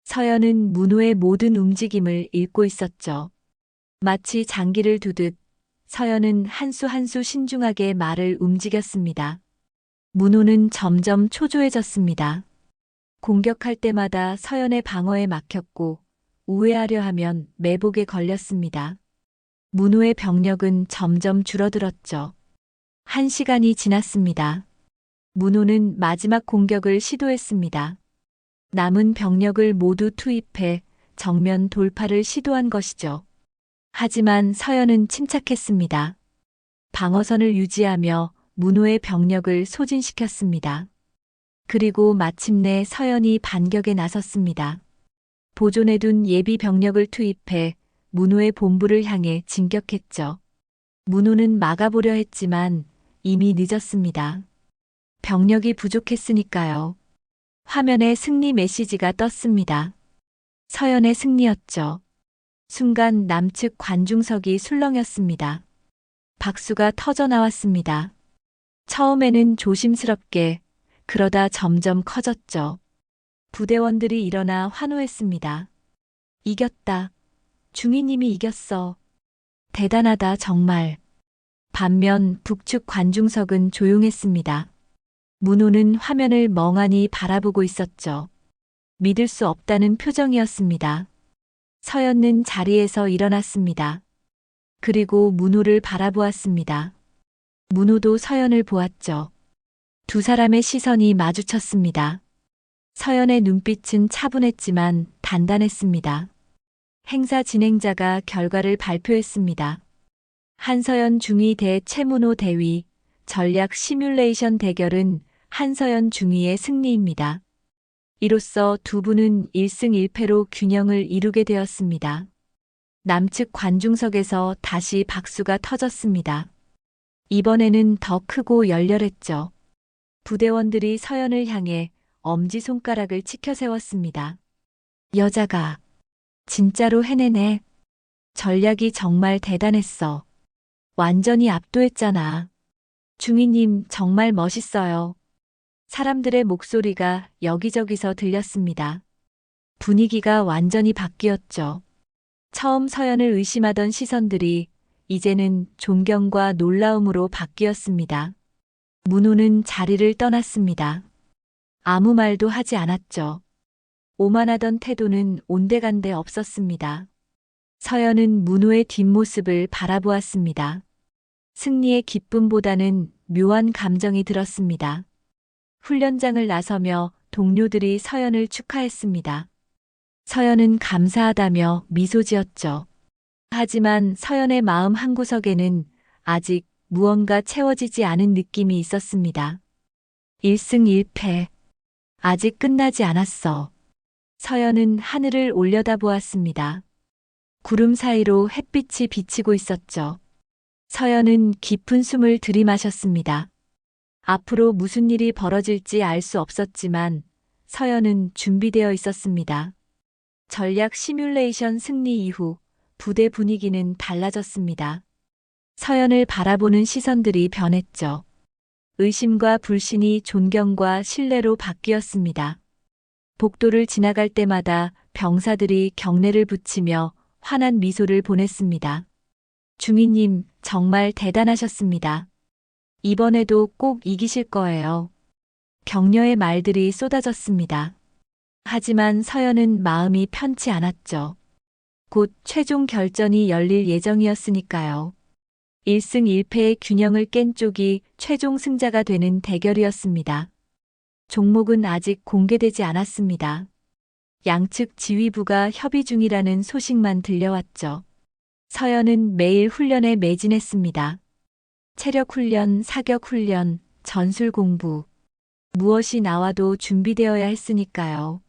서연은 문호의 모든 움직임을 읽고 있었죠. 마치 장기를 두듯 서연은 한 수 한 수 신중하게 말을 움직였습니다. 문호는 점점 초조해졌습니다. 공격할 때마다 서연의 방어에 막혔고 우회하려 하면 매복에 걸렸습니다. 문호의 병력은 점점 줄어들었죠. 1시간이 지났습니다. 문호는 마지막 공격을 시도했습니다. 남은 병력을 모두 투입해 정면 돌파를 시도한 것이죠. 하지만 서연은 침착했습니다. 방어선을 유지하며 문호의 병력을 소진시켰습니다. 그리고 마침내 서연이 반격에 나섰습니다. 보존해둔 예비 병력을 투입해 문호의 본부를 향해 진격했죠. 문호는 막아보려 했지만 이미 늦었습니다. 병력이 부족했으니까요. 화면에 승리 메시지가 떴습니다. 서연의 승리였죠. 순간 남측 관중석이 술렁였습니다. 박수가 터져 나왔습니다. 처음에는 조심스럽게, 그러다 점점 커졌죠. 부대원들이 일어나 환호했습니다. 이겼다. 중위님이 이겼어. 대단하다 정말. 반면 북측 관중석은 조용했습니다. 문호는 화면을 멍하니 바라보고 있었죠. 믿을 수 없다는 표정이었습니다. 서연은 자리에서 일어났습니다. 그리고 문호를 바라보았습니다. 문호도 서연을 보았죠. 두 사람의 시선이 마주쳤습니다. 서연의 눈빛은 차분했지만 단단했습니다. 행사 진행자가 결과를 발표했습니다. 한서연 중위 대 최문호 대위, 전략 시뮬레이션 대결은 한서연 중위의 승리입니다. 이로써 두 분은 1승 1패로 균형을 이루게 되었습니다. 남측 관중석에서 다시 박수가 터졌습니다. 이번에는 더 크고 열렬했죠. 부대원들이 서연을 향해 엄지손가락을 치켜 세웠습니다. 여자가 진짜로 해내네. 전략이 정말 대단했어. 완전히 압도했잖아. 중위님 정말 멋있어요. 사람들의 목소리가 여기저기서 들렸습니다. 분위기가 완전히 바뀌었죠. 처음 서연을 의심하던 시선들이 이제는 존경과 놀라움으로 바뀌었습니다. 문호는 자리를 떠났습니다. 아무 말도 하지 않았죠. 오만하던 태도는 온데간데 없었습니다. 서연은 문호의 뒷모습을 바라보았습니다. 승리의 기쁨보다는 묘한 감정이 들었습니다. 훈련장을 나서며 동료들이 서연을 축하했습니다. 서연은 감사하다며 미소 지었죠. 하지만 서연의 마음 한구석에는 아직 무언가 채워지지 않은 느낌이 있었습니다. 1승 1패. 아직 끝나지 않았어. 서연은 하늘을 올려다보았습니다. 구름 사이로 햇빛이 비치고 있었죠. 서연은 깊은 숨을 들이마셨습니다. 앞으로 무슨 일이 벌어질지 알 수 없었지만 서연은 준비되어 있었습니다. 전략 시뮬레이션 승리 이후 부대 분위기는 달라졌습니다. 서연을 바라보는 시선들이 변했죠. 의심과 불신이 존경과 신뢰로 바뀌었습니다. 복도를 지나갈 때마다 병사들이 경례를 붙이며 환한 미소를 보냈습니다. 중위님, 정말 대단하셨습니다. 이번에도 꼭 이기실 거예요. 격려의 말들이 쏟아졌습니다. 하지만 서연은 마음이 편치 않았죠. 곧 최종 결전이 열릴 예정이었으니까요. 1승 1패의 균형을 깬 쪽이 최종 승자가 되는 대결이었습니다. 종목은 아직 공개되지 않았습니다. 양측 지휘부가 협의 중이라는 소식만 들려왔죠. 서연은 매일 훈련에 매진했습니다. 체력 훈련, 사격 훈련, 전술 공부. 무엇이 나와도 준비되어야 했으니까요.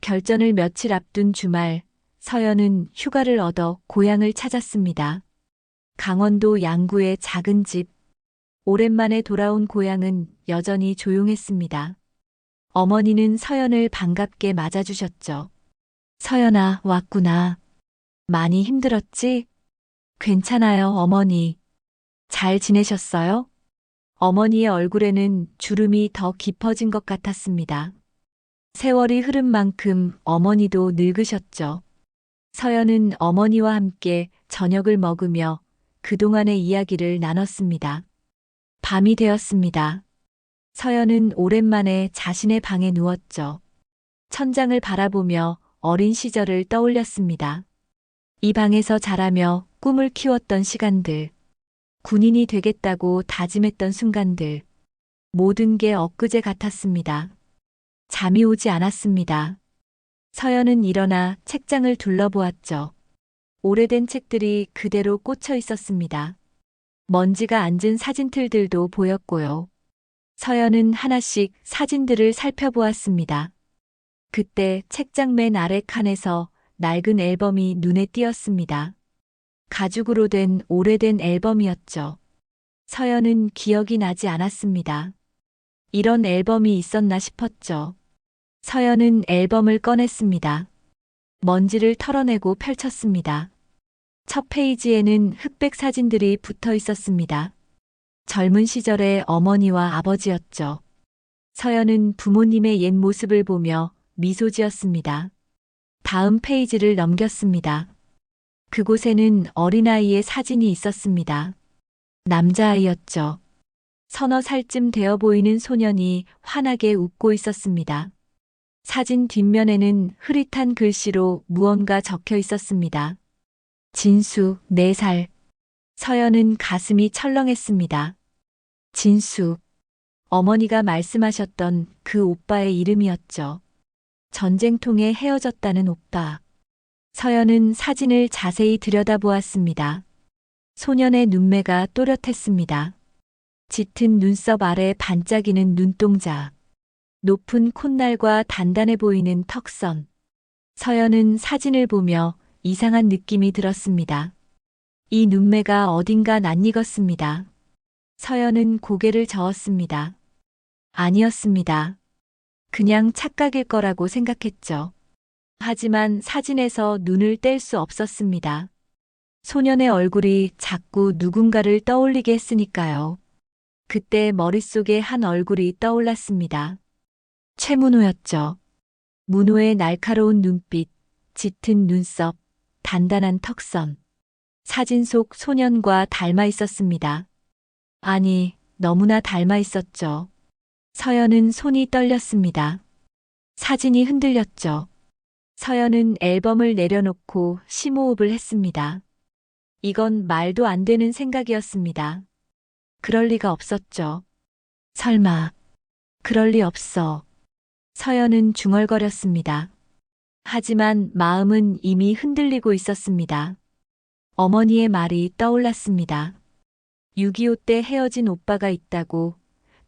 결전을 며칠 앞둔 주말, 서연은 휴가를 얻어 고향을 찾았습니다. 강원도 양구의 작은 집. 오랜만에 돌아온 고향은 여전히 조용했습니다. 어머니는 서연을 반갑게 맞아주셨죠. 서연아, 왔구나. 많이 힘들었지? 괜찮아요, 어머니. 잘 지내셨어요? 어머니의 얼굴에는 주름이 더 깊어진 것 같았습니다. 세월이 흐른 만큼 어머니도 늙으셨죠. 서연은 어머니와 함께 저녁을 먹으며 그동안의 이야기를 나눴습니다. 밤이 되었습니다. 서연은 오랜만에 자신의 방에 누웠죠. 천장을 바라보며 어린 시절을 떠올렸습니다. 이 방에서 자라며 꿈을 키웠던 시간들, 군인이 되겠다고 다짐했던 순간들, 모든 게 엊그제 같았습니다. 잠이 오지 않았습니다. 서연은 일어나 책장을 둘러보았죠. 오래된 책들이 그대로 꽂혀 있었습니다. 먼지가 앉은 사진틀들도 보였고요. 서연은 하나씩 사진들을 살펴보았습니다. 그때 책장 맨 아래 칸에서 낡은 앨범이 눈에 띄었습니다. 가죽으로 된 오래된 앨범이었죠. 서연은 기억이 나지 않았습니다. 이런 앨범이 있었나 싶었죠. 서연은 앨범을 꺼냈습니다. 먼지를 털어내고 펼쳤습니다. 첫 페이지에는 흑백 사진들이 붙어 있었습니다. 젊은 시절의 어머니와 아버지였죠. 서연은 부모님의 옛 모습을 보며 미소 지었습니다. 다음 페이지를 넘겼습니다. 그곳에는 어린아이의 사진이 있었습니다. 남자아이였죠. 서너 살쯤 되어 보이는 소년이 환하게 웃고 있었습니다. 사진 뒷면에는 흐릿한 글씨로 무언가 적혀 있었습니다. 진수, 4살. 서연은 가슴이 철렁했습니다. 진수. 어머니가 말씀하셨던 그 오빠의 이름이었죠. 전쟁통에 헤어졌다는 오빠. 서연은 사진을 자세히 들여다보았습니다. 소년의 눈매가 또렷했습니다. 짙은 눈썹 아래 반짝이는 눈동자. 높은 콧날과 단단해 보이는 턱선. 서연은 사진을 보며 이상한 느낌이 들었습니다. 이 눈매가 어딘가 낯익었습니다. 서연은 고개를 저었습니다. 아니었습니다. 그냥 착각일 거라고 생각했죠. 하지만 사진에서 눈을 뗄 수 없었습니다. 소년의 얼굴이 자꾸 누군가를 떠올리게 했으니까요. 그때 머릿속에 한 얼굴이 떠올랐습니다. 최문호였죠. 문호의 날카로운 눈빛, 짙은 눈썹, 단단한 턱선. 사진 속 소년과 닮아 있었습니다. 아니, 너무나 닮아 있었죠. 서연은 손이 떨렸습니다. 사진이 흔들렸죠. 서연은 앨범을 내려놓고 심호흡을 했습니다. 이건 말도 안 되는 생각이었습니다. 그럴 리가 없었죠. 설마, 그럴 리 없어. 서연은 중얼거렸습니다. 하지만 마음은 이미 흔들리고 있었습니다. 어머니의 말이 떠올랐습니다. 6.25 때 헤어진 오빠가 있다고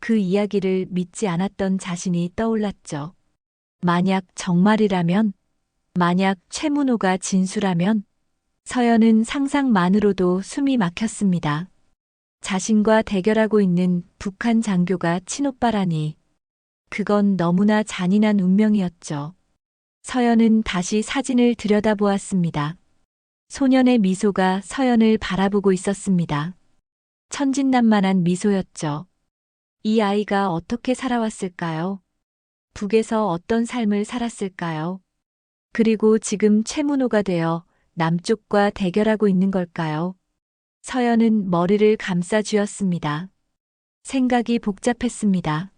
그 이야기를 믿지 않았던 자신이 떠올랐죠. 만약 정말이라면, 만약 최문호가 진수라면, 서연은 상상만으로도 숨이 막혔습니다. 자신과 대결하고 있는 북한 장교가 친오빠라니. 그건 너무나 잔인한 운명이었죠. 서연은 다시 사진을 들여다보았습니다. 소년의 미소가 서연을 바라보고 있었습니다. 천진난만한 미소였죠. 이 아이가 어떻게 살아왔을까요? 북에서 어떤 삶을 살았을까요? 그리고 지금 최문호가 되어 남쪽과 대결하고 있는 걸까요? 서연은 머리를 감싸 쥐었습니다. 생각이 복잡했습니다.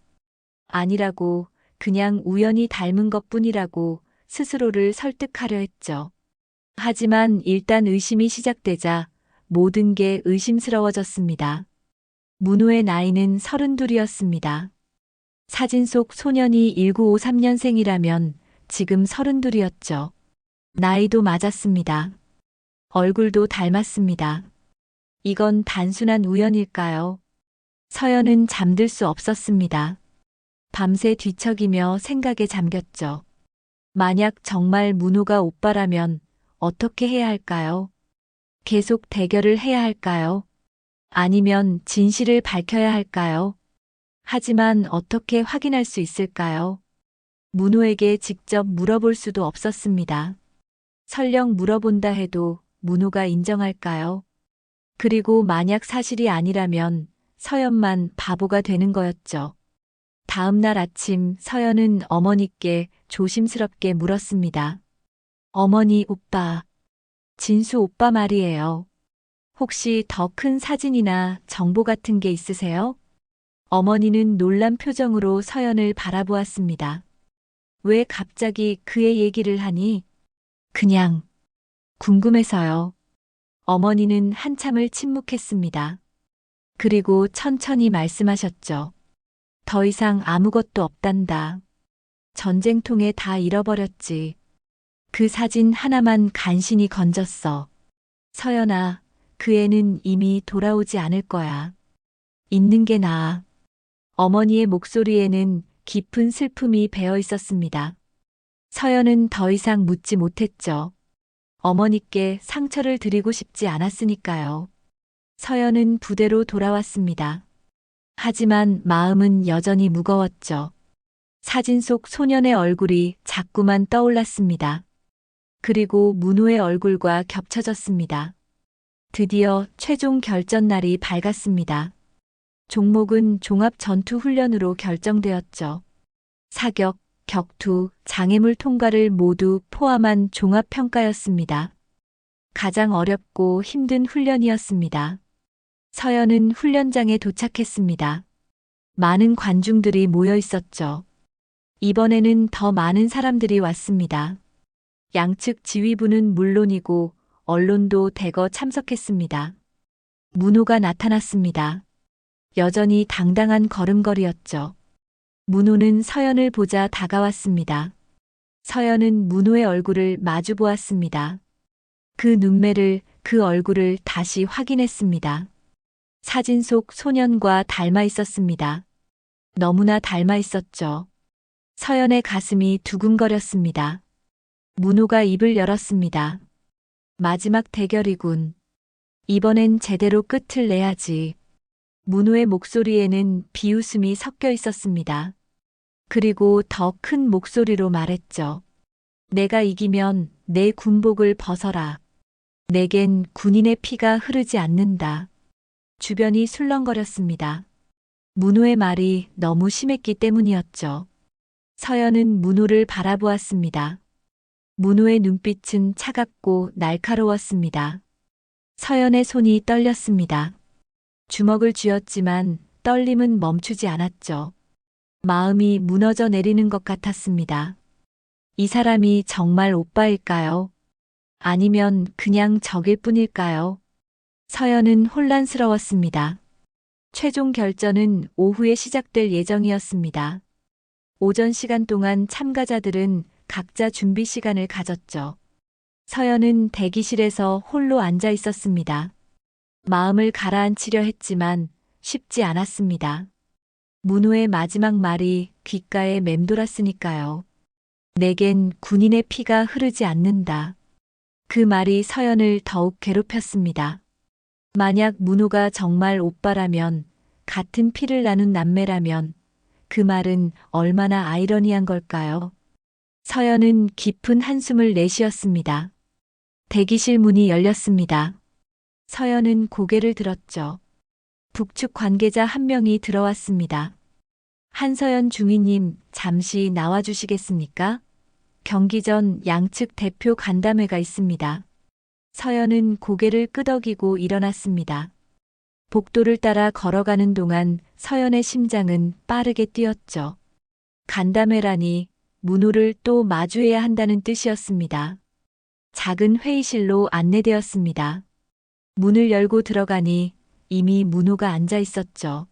아니라고, 그냥 우연히 닮은 것뿐이라고 스스로를 설득하려 했죠. 하지만 일단 의심이 시작되자 모든 게 의심스러워졌습니다. 문호의 나이는 32이었습니다. 사진 속 소년이 1953년생이라면 지금 32이었죠. 나이도 맞았습니다. 얼굴도 닮았습니다. 이건 단순한 우연일까요? 서연은 잠들 수 없었습니다. 밤새 뒤척이며 생각에 잠겼죠. 만약 정말 문호가 오빠라면 어떻게 해야 할까요? 계속 대결을 해야 할까요? 아니면 진실을 밝혀야 할까요? 하지만 어떻게 확인할 수 있을까요? 문호에게 직접 물어볼 수도 없었습니다. 설령 물어본다 해도 문호가 인정할까요? 그리고 만약 사실이 아니라면 서연만 바보가 되는 거였죠. 다음 날 아침 서연은 어머니께 조심스럽게 물었습니다. 어머니, 오빠. 진수 오빠 말이에요. 혹시 더 큰 사진이나 정보 같은 게 있으세요? 어머니는 놀란 표정으로 서연을 바라보았습니다. 왜 갑자기 그의 얘기를 하니? 그냥 궁금해서요. 어머니는 한참을 침묵했습니다. 그리고 천천히 말씀하셨죠. 더 이상 아무것도 없단다. 전쟁통에 다 잃어버렸지. 그 사진 하나만 간신히 건졌어. 서연아, 그 애는 이미 돌아오지 않을 거야. 있는 게 나아. 어머니의 목소리에는 깊은 슬픔이 배어 있었습니다. 서연은 더 이상 묻지 못했죠. 어머니께 상처를 드리고 싶지 않았으니까요. 서연은 부대로 돌아왔습니다. 하지만 마음은 여전히 무거웠죠. 사진 속 소년의 얼굴이 자꾸만 떠올랐습니다. 그리고 문호의 얼굴과 겹쳐졌습니다. 드디어 최종 결전 날이 밝았습니다. 종목은 종합전투훈련으로 결정되었죠. 사격, 격투, 장애물 통과를 모두 포함한 종합평가였습니다. 가장 어렵고 힘든 훈련이었습니다. 서연은 훈련장에 도착했습니다. 많은 관중들이 모여 있었죠. 이번에는 더 많은 사람들이 왔습니다. 양측 지휘부는 물론이고 언론도 대거 참석했습니다. 문호가 나타났습니다. 여전히 당당한 걸음걸이였죠. 문호는 서연을 보자 다가왔습니다. 서연은 문호의 얼굴을 마주 보았습니다. 그 눈매를, 그 얼굴을 다시 확인했습니다. 사진 속 소년과 닮아 있었습니다. 너무나 닮아 있었죠. 서연의 가슴이 두근거렸습니다. 문호가 입을 열었습니다. 마지막 대결이군. 이번엔 제대로 끝을 내야지. 문호의 목소리에는 비웃음이 섞여 있었습니다. 그리고 더 큰 목소리로 말했죠. 내가 이기면 내 군복을 벗어라. 내겐 군인의 피가 흐르지 않는다. 주변이 술렁거렸습니다. 문호의 말이 너무 심했기 때문이었죠. 서연은 문호를 바라보았습니다. 문호의 눈빛은 차갑고 날카로웠습니다. 서연의 손이 떨렸습니다. 주먹을 쥐었지만 떨림은 멈추지 않았죠. 마음이 무너져 내리는 것 같았습니다. 이 사람이 정말 오빠일까요? 아니면 그냥 적일 뿐일까요? 서연은 혼란스러웠습니다. 최종 결전은 오후에 시작될 예정이었습니다. 오전 시간 동안 참가자들은 각자 준비 시간을 가졌죠. 서연은 대기실에서 홀로 앉아 있었습니다. 마음을 가라앉히려 했지만 쉽지 않았습니다. 문호의 마지막 말이 귓가에 맴돌았으니까요. 내겐 군인의 피가 흐르지 않는다. 그 말이 서연을 더욱 괴롭혔습니다. 만약 문호가 정말 오빠라면, 같은 피를 나눈 남매라면 그 말은 얼마나 아이러니한 걸까요? 서연은 깊은 한숨을 내쉬었습니다. 대기실 문이 열렸습니다. 서연은 고개를 들었죠. 북측 관계자 한 명이 들어왔습니다. 한서연 중위님, 잠시 나와주시겠습니까? 경기 전 양측 대표 간담회가 있습니다. 서연은 고개를 끄덕이고 일어났습니다. 복도를 따라 걸어가는 동안 서연의 심장은 빠르게 뛰었죠. 간담회라니 문호를 또 마주해야 한다는 뜻이었습니다. 작은 회의실로 안내되었습니다. 문을 열고 들어가니 이미 문호가 앉아 있었죠.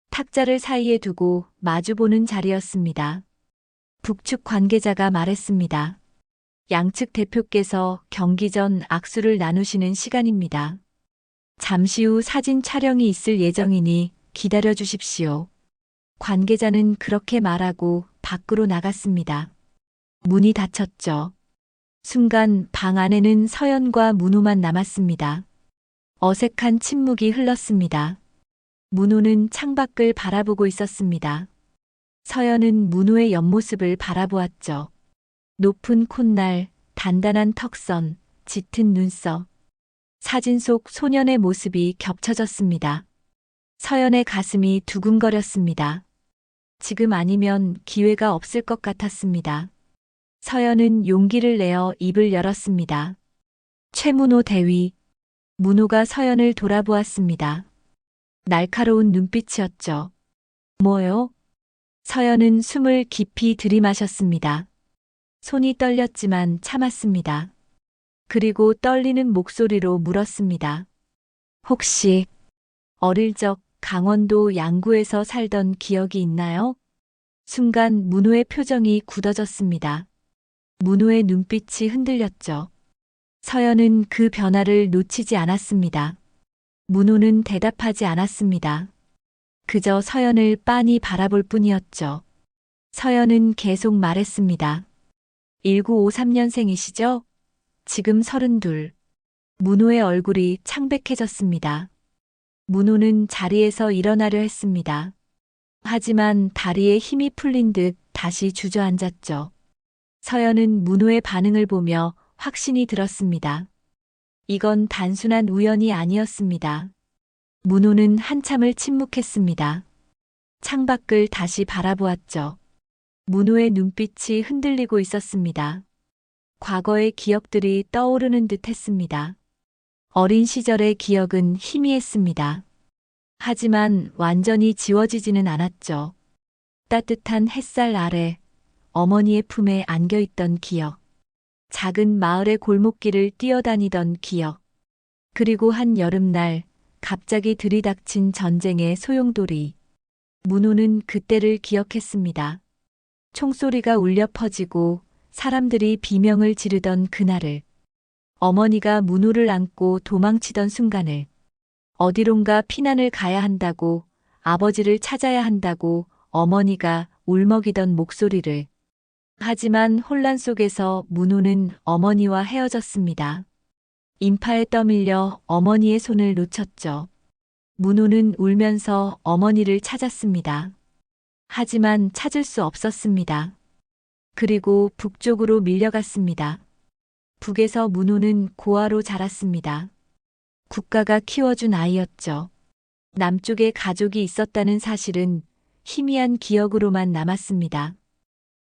탁자를 사이에 두고 마주보는 자리였습니다. 북측 관계자가 말했습니다. 양측 대표께서 경기 전 악수를 나누시는 시간입니다. 잠시 후 사진 촬영이 있을 예정이니 기다려 주십시오. 관계자는 그렇게 말하고 밖으로 나갔습니다. 문이 닫혔죠. 순간 방 안에는 서연과 문호만 남았습니다. 어색한 침묵이 흘렀습니다. 문호는 창밖을 바라보고 있었습니다. 서연은 문호의 옆모습을 바라보았죠. 높은 콧날, 단단한 턱선, 짙은 눈썹. 사진 속 소년의 모습이 겹쳐졌습니다. 서연의 가슴이 두근거렸습니다. 지금 아니면 기회가 없을 것 같았습니다. 서연은 용기를 내어 입을 열었습니다. 최문호 대위. 문호가 서연을 돌아보았습니다. 날카로운 눈빛이었죠. 뭐요? 서연은 숨을 깊이 들이마셨습니다. 손이 떨렸지만 참았습니다. 그리고 떨리는 목소리로 물었습니다. 혹시 어릴 적 강원도 양구에서 살던 기억이 있나요? 순간 문호의 표정이 굳어졌습니다. 문호의 눈빛이 흔들렸죠. 서연은 그 변화를 놓치지 않았습니다. 문호는 대답하지 않았습니다. 그저 서연을 빤히 바라볼 뿐이었죠. 서연은 계속 말했습니다. 1953년생이시죠? 지금 32. 문호의 얼굴이 창백해졌습니다. 문호는 자리에서 일어나려 했습니다. 하지만 다리에 힘이 풀린 듯 다시 주저앉았죠. 서연은 문호의 반응을 보며 확신이 들었습니다. 이건 단순한 우연이 아니었습니다. 문호는 한참을 침묵했습니다. 창밖을 다시 바라보았죠. 문호의 눈빛이 흔들리고 있었습니다. 과거의 기억들이 떠오르는 듯 했습니다. 어린 시절의 기억은 희미했습니다. 하지만 완전히 지워지지는 않았죠. 따뜻한 햇살 아래 어머니의 품에 안겨있던 기억. 작은 마을의 골목길을 뛰어다니던 기억. 그리고 한 여름날 갑자기 들이닥친 전쟁의 소용돌이. 문호는 그때를 기억했습니다. 총소리가 울려 퍼지고 사람들이 비명을 지르던 그날을. 어머니가 문호를 안고 도망치던 순간을. 어디론가 피난을 가야 한다고, 아버지를 찾아야 한다고 어머니가 울먹이던 목소리를. 하지만 혼란 속에서 문호는 어머니와 헤어졌습니다. 인파에 떠밀려 어머니의 손을 놓쳤죠. 문호는 울면서 어머니를 찾았습니다. 하지만 찾을 수 없었습니다. 그리고 북쪽으로 밀려갔습니다. 북에서 문호는 고아로 자랐습니다. 국가가 키워준 아이였죠. 남쪽에 가족이 있었다는 사실은 희미한 기억으로만 남았습니다.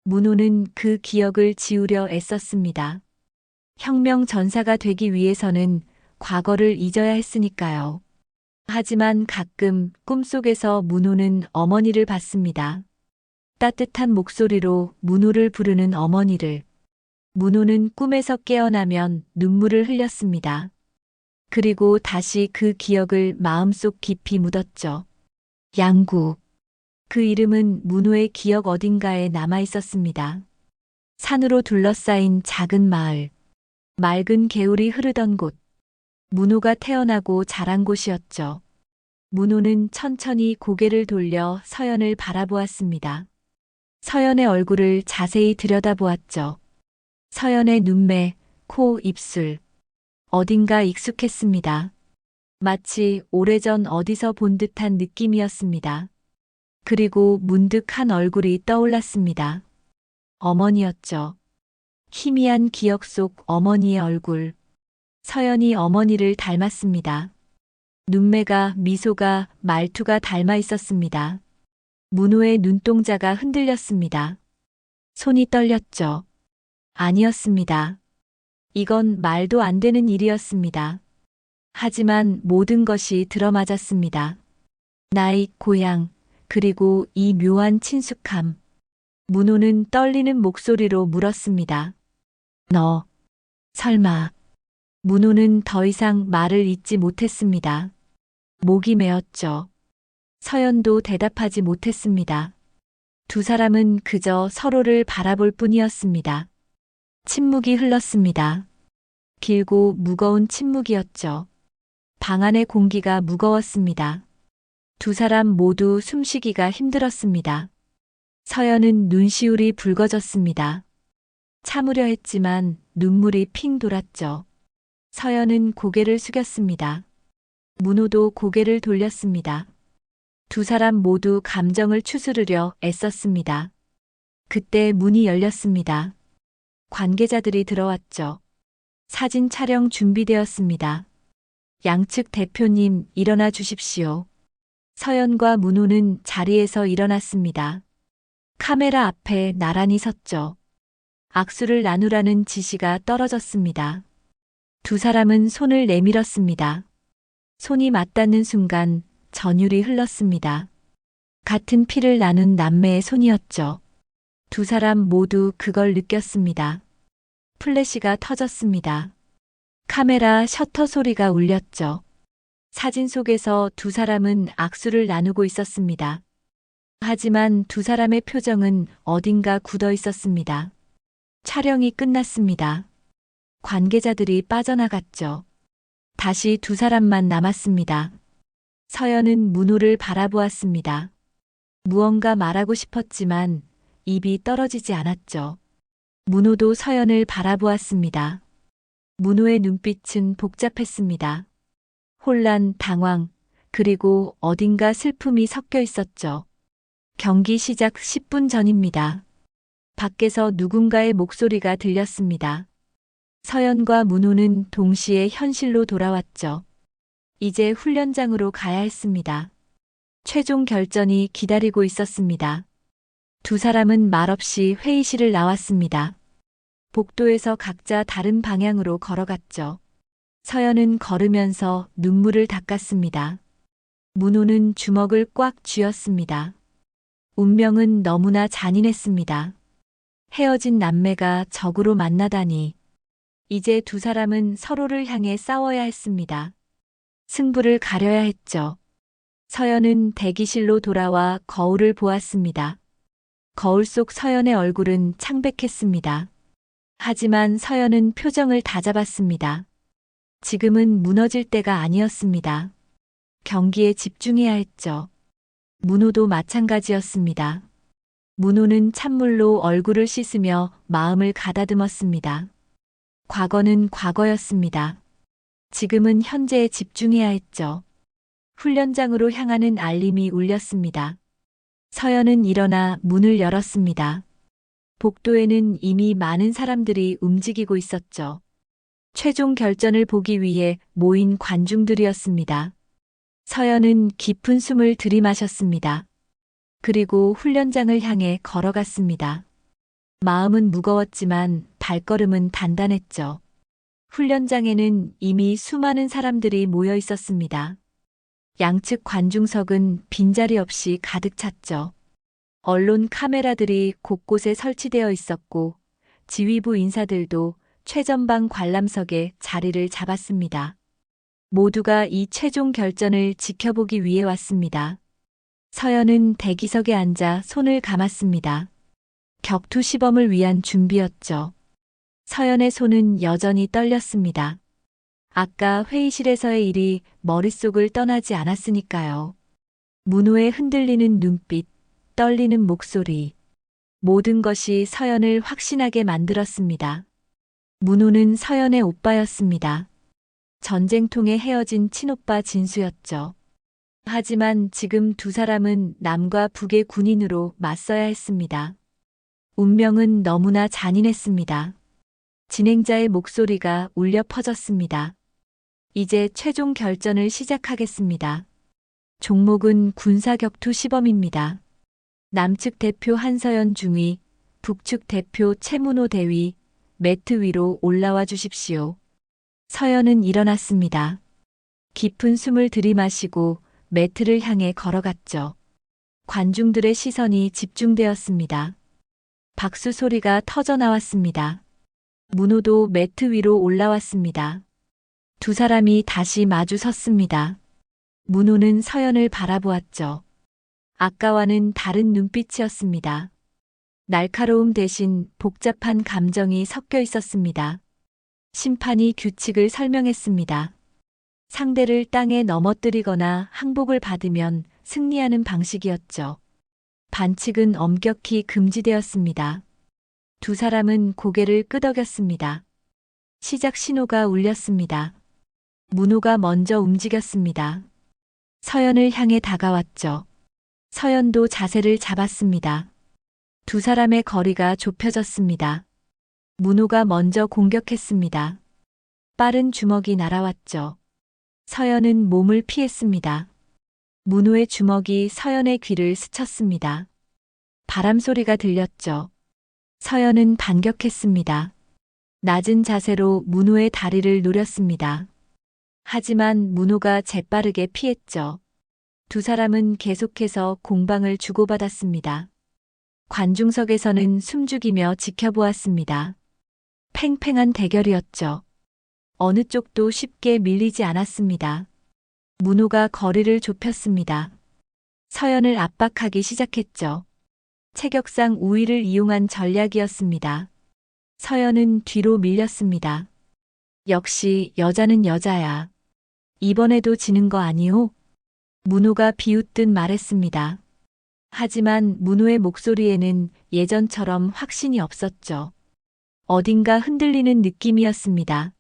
문호는 그 기억을 지우려 애썼습니다. 혁명 전사가 되기 위해서는 과거를 잊어야 했으니까요. 하지만 가끔 꿈속에서 문호는 어머니를 봤습니다. 따뜻한 목소리로 문호를 부르는 어머니를. 문호는 꿈에서 깨어나면 눈물을 흘렸습니다. 그리고 다시 그 기억을 마음속 깊이 묻었죠. 양구. 그 이름은 문호의 기억 어딘가에 남아 있었습니다. 산으로 둘러싸인 작은 마을. 맑은 개울이 흐르던 곳. 문호가 태어나고 자란 곳이었죠. 문호는 천천히 고개를 돌려 서연을 바라보았습니다. 서연의 얼굴을 자세히 들여다보았죠. 서연의 눈매, 코, 입술. 어딘가 익숙했습니다. 마치 오래전 어디서 본 듯한 느낌이었습니다. 그리고 문득 한 얼굴이 떠올랐습니다. 어머니였죠. 희미한 기억 속 어머니의 얼굴. 서연이 어머니를 닮았습니다. 눈매가, 미소가, 말투가 닮아 있었습니다. 문호의 눈동자가 흔들렸습니다. 손이 떨렸죠. 아니었습니다. 이건 말도 안 되는 일이었습니다. 하지만 모든 것이 들어맞았습니다. 나이, 고향, 그리고 이 묘한 친숙함. 문호는 떨리는 목소리로 물었습니다. 너, 설마. 문호는 더 이상 말을 잇지 못했습니다. 목이 메었죠. 서연도 대답하지 못했습니다. 두 사람은 그저 서로를 바라볼 뿐이었습니다. 침묵이 흘렀습니다. 길고 무거운 침묵이었죠. 방 안의 공기가 무거웠습니다. 두 사람 모두 숨쉬기가 힘들었습니다. 서연은 눈시울이 붉어졌습니다. 참으려 했지만 눈물이 핑 돌았죠. 서연은 고개를 숙였습니다. 문호도 고개를 돌렸습니다. 두 사람 모두 감정을 추스르려 애썼습니다. 그때 문이 열렸습니다. 관계자들이 들어왔죠. 사진 촬영 준비되었습니다. 양측 대표님 일어나 주십시오. 서연과 문호는 자리에서 일어났습니다. 카메라 앞에 나란히 섰죠. 악수를 나누라는 지시가 떨어졌습니다. 두 사람은 손을 내밀었습니다. 손이 맞닿는 순간 전율이 흘렀습니다. 같은 피를 나눈 남매의 손이었죠. 두 사람 모두 그걸 느꼈습니다. 플래시가 터졌습니다. 카메라 셔터 소리가 울렸죠. 사진 속에서 두 사람은 악수를 나누고 있었습니다. 하지만 두 사람의 표정은 어딘가 굳어 있었습니다. 촬영이 끝났습니다. 관계자들이 빠져나갔죠. 다시 두 사람만 남았습니다. 서연은 문호를 바라보았습니다. 무언가 말하고 싶었지만 입이 떨어지지 않았죠. 문호도 서연을 바라보았습니다. 문호의 눈빛은 복잡했습니다. 혼란, 당황, 그리고 어딘가 슬픔이 섞여 있었죠. 경기 시작 10분 전입니다. 밖에서 누군가의 목소리가 들렸습니다. 서연과 문호는 동시에 현실로 돌아왔죠. 이제 훈련장으로 가야 했습니다. 최종 결전이 기다리고 있었습니다. 두 사람은 말없이 회의실을 나왔습니다. 복도에서 각자 다른 방향으로 걸어갔죠. 서연은 걸으면서 눈물을 닦았습니다. 문호는 주먹을 꽉 쥐었습니다. 운명은 너무나 잔인했습니다. 헤어진 남매가 적으로 만나다니. 이제 두 사람은 서로를 향해 싸워야 했습니다. 승부를 가려야 했죠. 서연은 대기실로 돌아와 거울을 보았습니다. 거울 속 서연의 얼굴은 창백했습니다. 하지만 서연은 표정을 다잡았습니다. 지금은 무너질 때가 아니었습니다. 경기에 집중해야 했죠. 문호도 마찬가지였습니다. 문호는 찬물로 얼굴을 씻으며 마음을 가다듬었습니다. 과거는 과거였습니다. 지금은 현재에 집중해야 했죠. 훈련장으로 향하는 알림이 울렸습니다. 서연은 일어나 문을 열었습니다. 복도에는 이미 많은 사람들이 움직이고 있었죠. 최종 결전을 보기 위해 모인 관중들이었습니다. 서연은 깊은 숨을 들이마셨습니다. 그리고 훈련장을 향해 걸어갔습니다. 마음은 무거웠지만 발걸음은 단단했죠. 훈련장에는 이미 수많은 사람들이 모여 있었습니다. 양측 관중석은 빈자리 없이 가득 찼죠. 언론 카메라들이 곳곳에 설치되어 있었고 지휘부 인사들도 최전방 관람석에 자리를 잡았습니다. 모두가 이 최종 결전을 지켜보기 위해 왔습니다. 서연은 대기석에 앉아 손을 감았습니다. 격투 시범을 위한 준비였죠. 서연의 손은 여전히 떨렸습니다. 아까 회의실에서의 일이 머릿속을 떠나지 않았으니까요. 문호의 흔들리는 눈빛, 떨리는 목소리. 모든 것이 서연을 확신하게 만들었습니다. 문호는 서연의 오빠였습니다. 전쟁통에 헤어진 친오빠 진수였죠. 하지만 지금 두 사람은 남과 북의 군인으로 맞서야 했습니다. 운명은 너무나 잔인했습니다. 진행자의 목소리가 울려 퍼졌습니다. 이제 최종 결전을 시작하겠습니다. 종목은 군사격투 시범입니다. 남측 대표 한서연 중위, 북측 대표 최문호 대위, 매트 위로 올라와 주십시오. 서연은 일어났습니다. 깊은 숨을 들이마시고 매트를 향해 걸어갔죠. 관중들의 시선이 집중되었습니다. 박수 소리가 터져 나왔습니다. 문호도 매트 위로 올라왔습니다. 두 사람이 다시 마주 섰습니다. 문호는 서연을 바라보았죠. 아까와는 다른 눈빛이었습니다. 날카로움 대신 복잡한 감정이 섞여 있었습니다. 심판이 규칙을 설명했습니다. 상대를 땅에 넘어뜨리거나 항복을 받으면 승리하는 방식이었죠. 반칙은 엄격히 금지되었습니다. 두 사람은 고개를 끄덕였습니다. 시작 신호가 울렸습니다. 문호가 먼저 움직였습니다. 서연을 향해 다가왔죠. 서연도 자세를 잡았습니다. 두 사람의 거리가 좁혀졌습니다. 문호가 먼저 공격했습니다. 빠른 주먹이 날아왔죠. 서연은 몸을 피했습니다. 문호의 주먹이 서연의 귀를 스쳤습니다. 바람 소리가 들렸죠. 서연은 반격했습니다. 낮은 자세로 문호의 다리를 노렸습니다. 하지만 문호가 재빠르게 피했죠. 두 사람은 계속해서 공방을 주고받았습니다. 관중석에서는 숨죽이며 지켜보았습니다. 팽팽한 대결이었죠. 어느 쪽도 쉽게 밀리지 않았습니다. 문호가 거리를 좁혔습니다. 서연을 압박하기 시작했죠. 체격상 우위를 이용한 전략이었습니다. 서연은 뒤로 밀렸습니다. 역시 여자는 여자야. 이번에도 지는 거 아니오? 문호가 비웃듯 말했습니다. 하지만 문호의 목소리에는 예전처럼 확신이 없었죠. 어딘가 흔들리는 느낌이었습니다.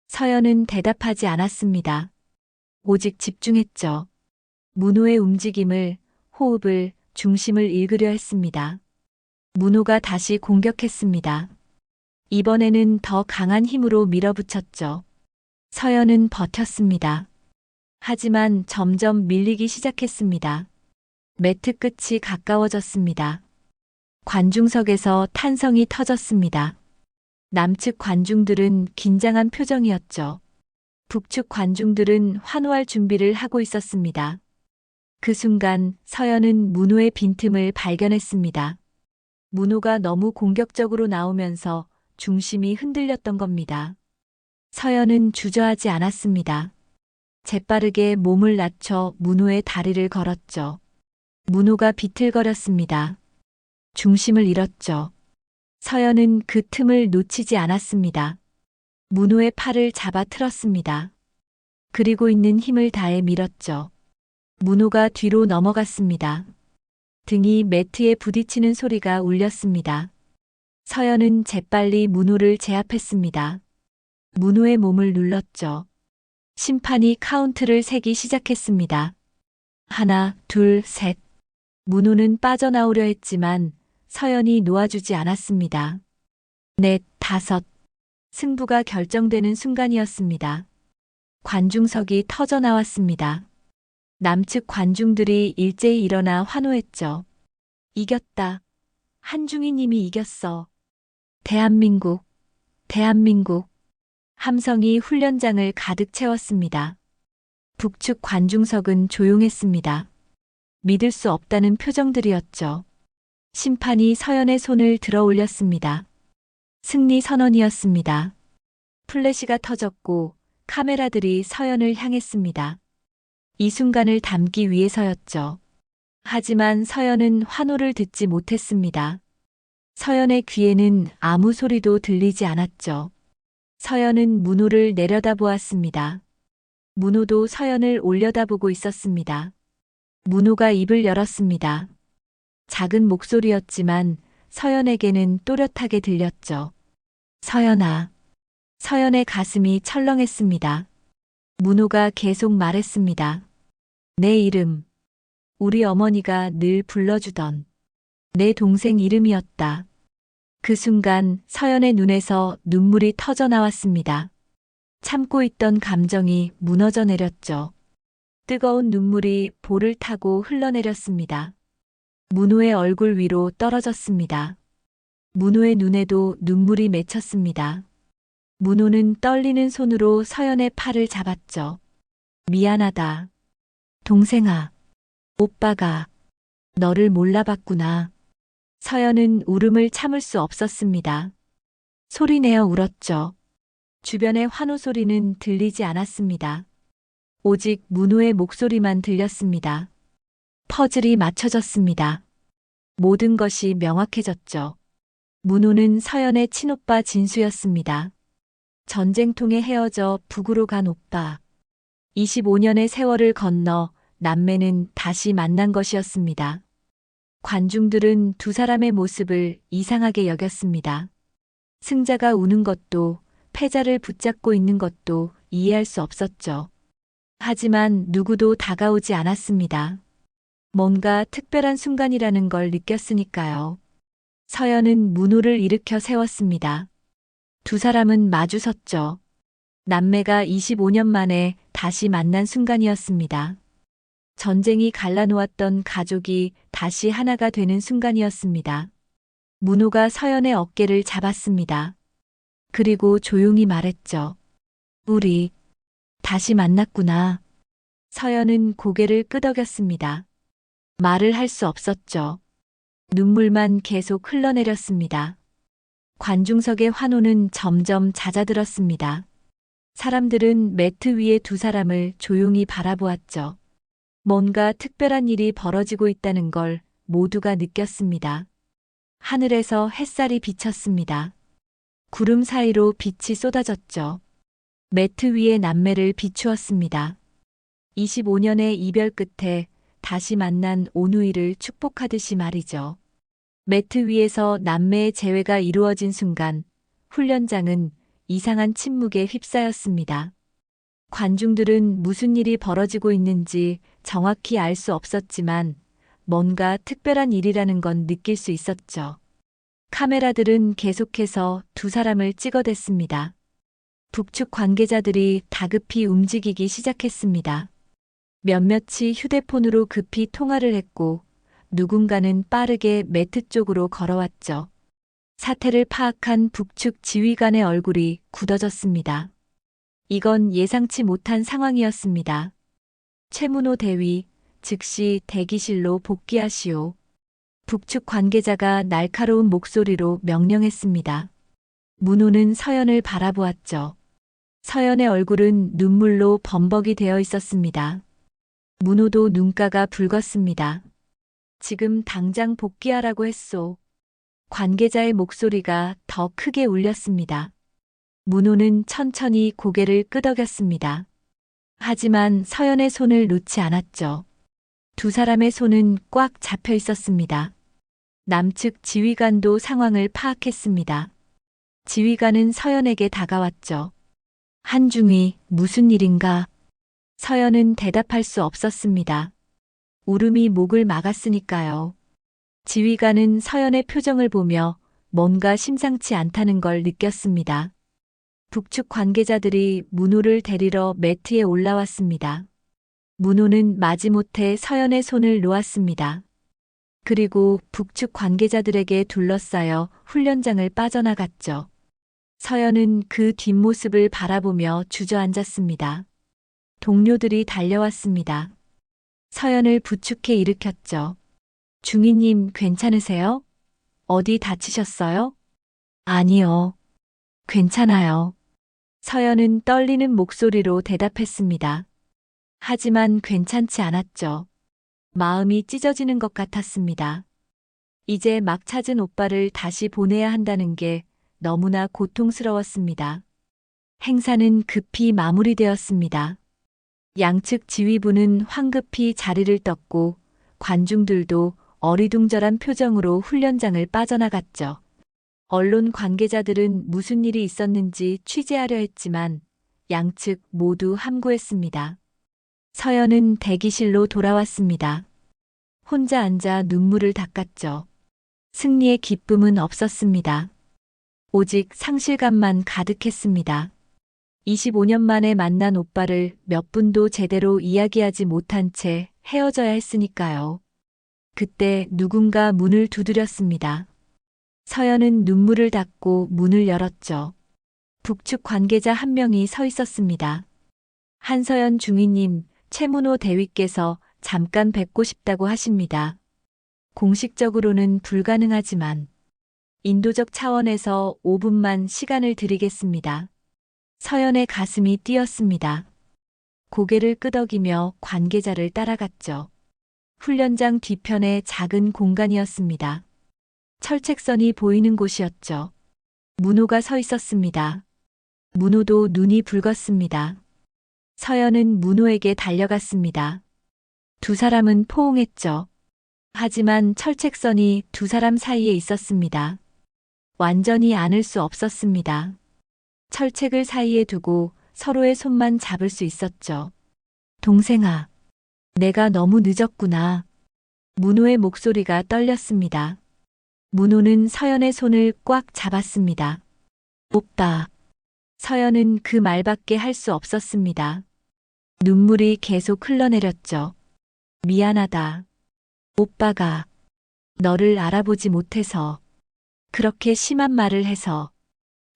서연은 대답하지 않았습니다. 오직 집중했죠. 문호의 움직임을, 호흡을, 중심을 읽으려 했습니다. 문호가 다시 공격했습니다. 이번에는 더 강한 힘으로 밀어붙였죠. 서연은 버텼습니다. 하지만 점점 밀리기 시작했습니다. 매트 끝이 가까워졌습니다. 관중석에서 탄성이 터졌습니다. 남측 관중들은 긴장한 표정이었죠. 북측 관중들은 환호할 준비를 하고 있었습니다. 그 순간 서연은 문호의 빈틈을 발견했습니다. 문호가 너무 공격적으로 나오면서 중심이 흔들렸던 겁니다. 서연은 주저하지 않았습니다. 재빠르게 몸을 낮춰 문호의 다리를 걸었죠. 문호가 비틀거렸습니다. 중심을 잃었죠. 서연은 그 틈을 놓치지 않았습니다. 문호의 팔을 잡아 틀었습니다. 그리고 있는 힘을 다해 밀었죠. 문호가 뒤로 넘어갔습니다. 등이 매트에 부딪히는 소리가 울렸습니다. 서연은 재빨리 문호를 제압했습니다. 문호의 몸을 눌렀죠. 심판이 카운트를 세기 시작했습니다. 하나, 둘, 셋. 문호는 빠져나오려 했지만 서연이 놓아주지 않았습니다. 넷, 다섯. 승부가 결정되는 순간이었습니다. 관중석이 터져 나왔습니다. 남측 관중들이 일제히 일어나 환호했죠. 이겼다. 한중희님이 이겼어. 대한민국, 대한민국. 함성이 훈련장을 가득 채웠습니다. 북측 관중석은 조용했습니다. 믿을 수 없다는 표정들이었죠. 심판이 서연의 손을 들어 올렸습니다. 승리 선언이었습니다. 플래시가 터졌고 카메라들이 서연을 향했습니다. 이 순간을 담기 위해서였죠. 하지만 서연은 환호를 듣지 못했습니다. 서연의 귀에는 아무 소리도 들리지 않았죠. 서연은 문호를 내려다보았습니다. 문호도 서연을 올려다보고 있었습니다. 문호가 입을 열었습니다. 작은 목소리였지만 서연에게는 또렷하게 들렸죠. 서연아. 서연의 가슴이 철렁했습니다. 문호가 계속 말했습니다. 내 이름. 우리 어머니가 늘 불러주던 내 동생 이름이었다. 그 순간 서연의 눈에서 눈물이 터져 나왔습니다. 참고 있던 감정이 무너져 내렸죠. 뜨거운 눈물이 볼을 타고 흘러내렸습니다. 문호의 얼굴 위로 떨어졌습니다. 문호의 눈에도 눈물이 맺혔습니다. 문호는 떨리는 손으로 서연의 팔을 잡았죠. 미안하다. 동생아. 오빠가 너를 몰라봤구나. 서연은 울음을 참을 수 없었습니다. 소리내어 울었죠. 주변의 환호 소리는 들리지 않았습니다. 오직 문호의 목소리만 들렸습니다. 퍼즐이 맞춰졌습니다. 모든 것이 명확해졌죠. 문호는 서연의 친오빠 진수였습니다. 전쟁통에 헤어져 북으로 간 오빠. 25년의 세월을 건너 남매는 다시 만난 것이었습니다. 관중들은 두 사람의 모습을 이상하게 여겼습니다. 승자가 우는 것도 패자를 붙잡고 있는 것도 이해할 수 없었죠. 하지만 누구도 다가오지 않았습니다. 뭔가 특별한 순간이라는 걸 느꼈으니까요. 서연은 문호를 일으켜 세웠습니다. 두 사람은 마주섰죠. 남매가 25년 만에 다시 만난 순간이었습니다. 전쟁이 갈라놓았던 가족이 다시 하나가 되는 순간이었습니다. 문호가 서연의 어깨를 잡았습니다. 그리고 조용히 말했죠. 우리 다시 만났구나. 서연은 고개를 끄덕였습니다. 말을 할 수 없었죠. 눈물만 계속 흘러내렸습니다. 관중석의 환호는 점점 잦아들었습니다. 사람들은 매트 위에 두 사람을 조용히 바라보았죠. 뭔가 특별한 일이 벌어지고 있다는 걸 모두가 느꼈습니다. 하늘에서 햇살이 비쳤습니다. 구름 사이로 빛이 쏟아졌죠. 매트 위의 남매를 비추었습니다. 25년의 이별 끝에 다시 만난 온우이를 축복하듯이 말이죠. 매트 위에서 남매의 재회가 이루어진 순간 훈련장은 이상한 침묵에 휩싸였습니다. 관중들은 무슨 일이 벌어지고 있는지 정확히 알 수 없었지만 뭔가 특별한 일이라는 건 느낄 수 있었죠. 카메라들은 계속해서 두 사람을 찍어댔습니다. 북측 관계자들이 다급히 움직이기 시작했습니다. 몇몇이 휴대폰으로 급히 통화를 했고 누군가는 빠르게 매트 쪽으로 걸어왔죠. 사태를 파악한 북측 지휘관의 얼굴이 굳어졌습니다. 이건 예상치 못한 상황이었습니다. 최문호 대위, 즉시 대기실로 복귀하시오. 북측 관계자가 날카로운 목소리로 명령했습니다. 문호는 서연을 바라보았죠. 서연의 얼굴은 눈물로 범벅이 되어 있었습니다. 문호도 눈가가 붉었습니다. 지금 당장 복귀하라고 했소. 관계자의 목소리가 더 크게 울렸습니다. 문호는 천천히 고개를 끄덕였습니다. 하지만 서연의 손을 놓지 않았죠. 두 사람의 손은 꽉 잡혀 있었습니다. 남측 지휘관도 상황을 파악했습니다. 지휘관은 서연에게 다가왔죠. 한중이 무슨 일인가? 서연은 대답할 수 없었습니다. 울음이 목을 막았으니까요. 지휘관은 서연의 표정을 보며 뭔가 심상치 않다는 걸 느꼈습니다. 북측 관계자들이 문호를 데리러 매트에 올라왔습니다. 문호는 마지못해 서연의 손을 놓았습니다. 그리고 북측 관계자들에게 둘러싸여 훈련장을 빠져나갔죠. 서연은 그 뒷모습을 바라보며 주저앉았습니다. 동료들이 달려왔습니다. 서연을 부축해 일으켰죠. 중위님 괜찮으세요? 어디 다치셨어요? 아니요. 괜찮아요. 서연은 떨리는 목소리로 대답했습니다. 하지만 괜찮지 않았죠. 마음이 찢어지는 것 같았습니다. 이제 막 찾은 오빠를 다시 보내야 한다는 게 너무나 고통스러웠습니다. 행사는 급히 마무리되었습니다. 양측 지휘부는 황급히 자리를 떴고 관중들도 어리둥절한 표정으로 훈련장을 빠져나갔죠. 언론 관계자들은 무슨 일이 있었는지 취재하려 했지만 양측 모두 함구했습니다. 서연은 대기실로 돌아왔습니다. 혼자 앉아 눈물을 닦았죠. 승리의 기쁨은 없었습니다. 오직 상실감만 가득했습니다. 25년 만에 만난 오빠를 몇 분도 제대로 이야기하지 못한 채 헤어져야 했으니까요. 그때 누군가 문을 두드렸습니다. 서연은 눈물을 닦고 문을 열었죠. 북측 관계자 한 명이 서 있었습니다. 한서연 중위님, 최문호 대위께서 잠깐 뵙고 싶다고 하십니다. 공식적으로는 불가능하지만 인도적 차원에서 5분만 시간을 드리겠습니다. 서연의 가슴이 뛰었습니다. 고개를 끄덕이며 관계자를 따라갔죠. 훈련장 뒤편의 작은 공간이었습니다. 철책선이 보이는 곳이었죠. 문호가 서 있었습니다. 문호도 눈이 붉었습니다. 서연은 문호에게 달려갔습니다. 두 사람은 포옹했죠. 하지만 철책선이 두 사람 사이에 있었습니다. 완전히 안을 수 없었습니다. 철책을 사이에 두고 서로의 손만 잡을 수 있었죠. 동생아, 내가 너무 늦었구나. 문호의 목소리가 떨렸습니다. 문호는 서연의 손을 꽉 잡았습니다. 오빠. 서연은 그 말밖에 할 수 없었습니다. 눈물이 계속 흘러내렸죠. 미안하다. 오빠가 너를 알아보지 못해서 그렇게 심한 말을 해서.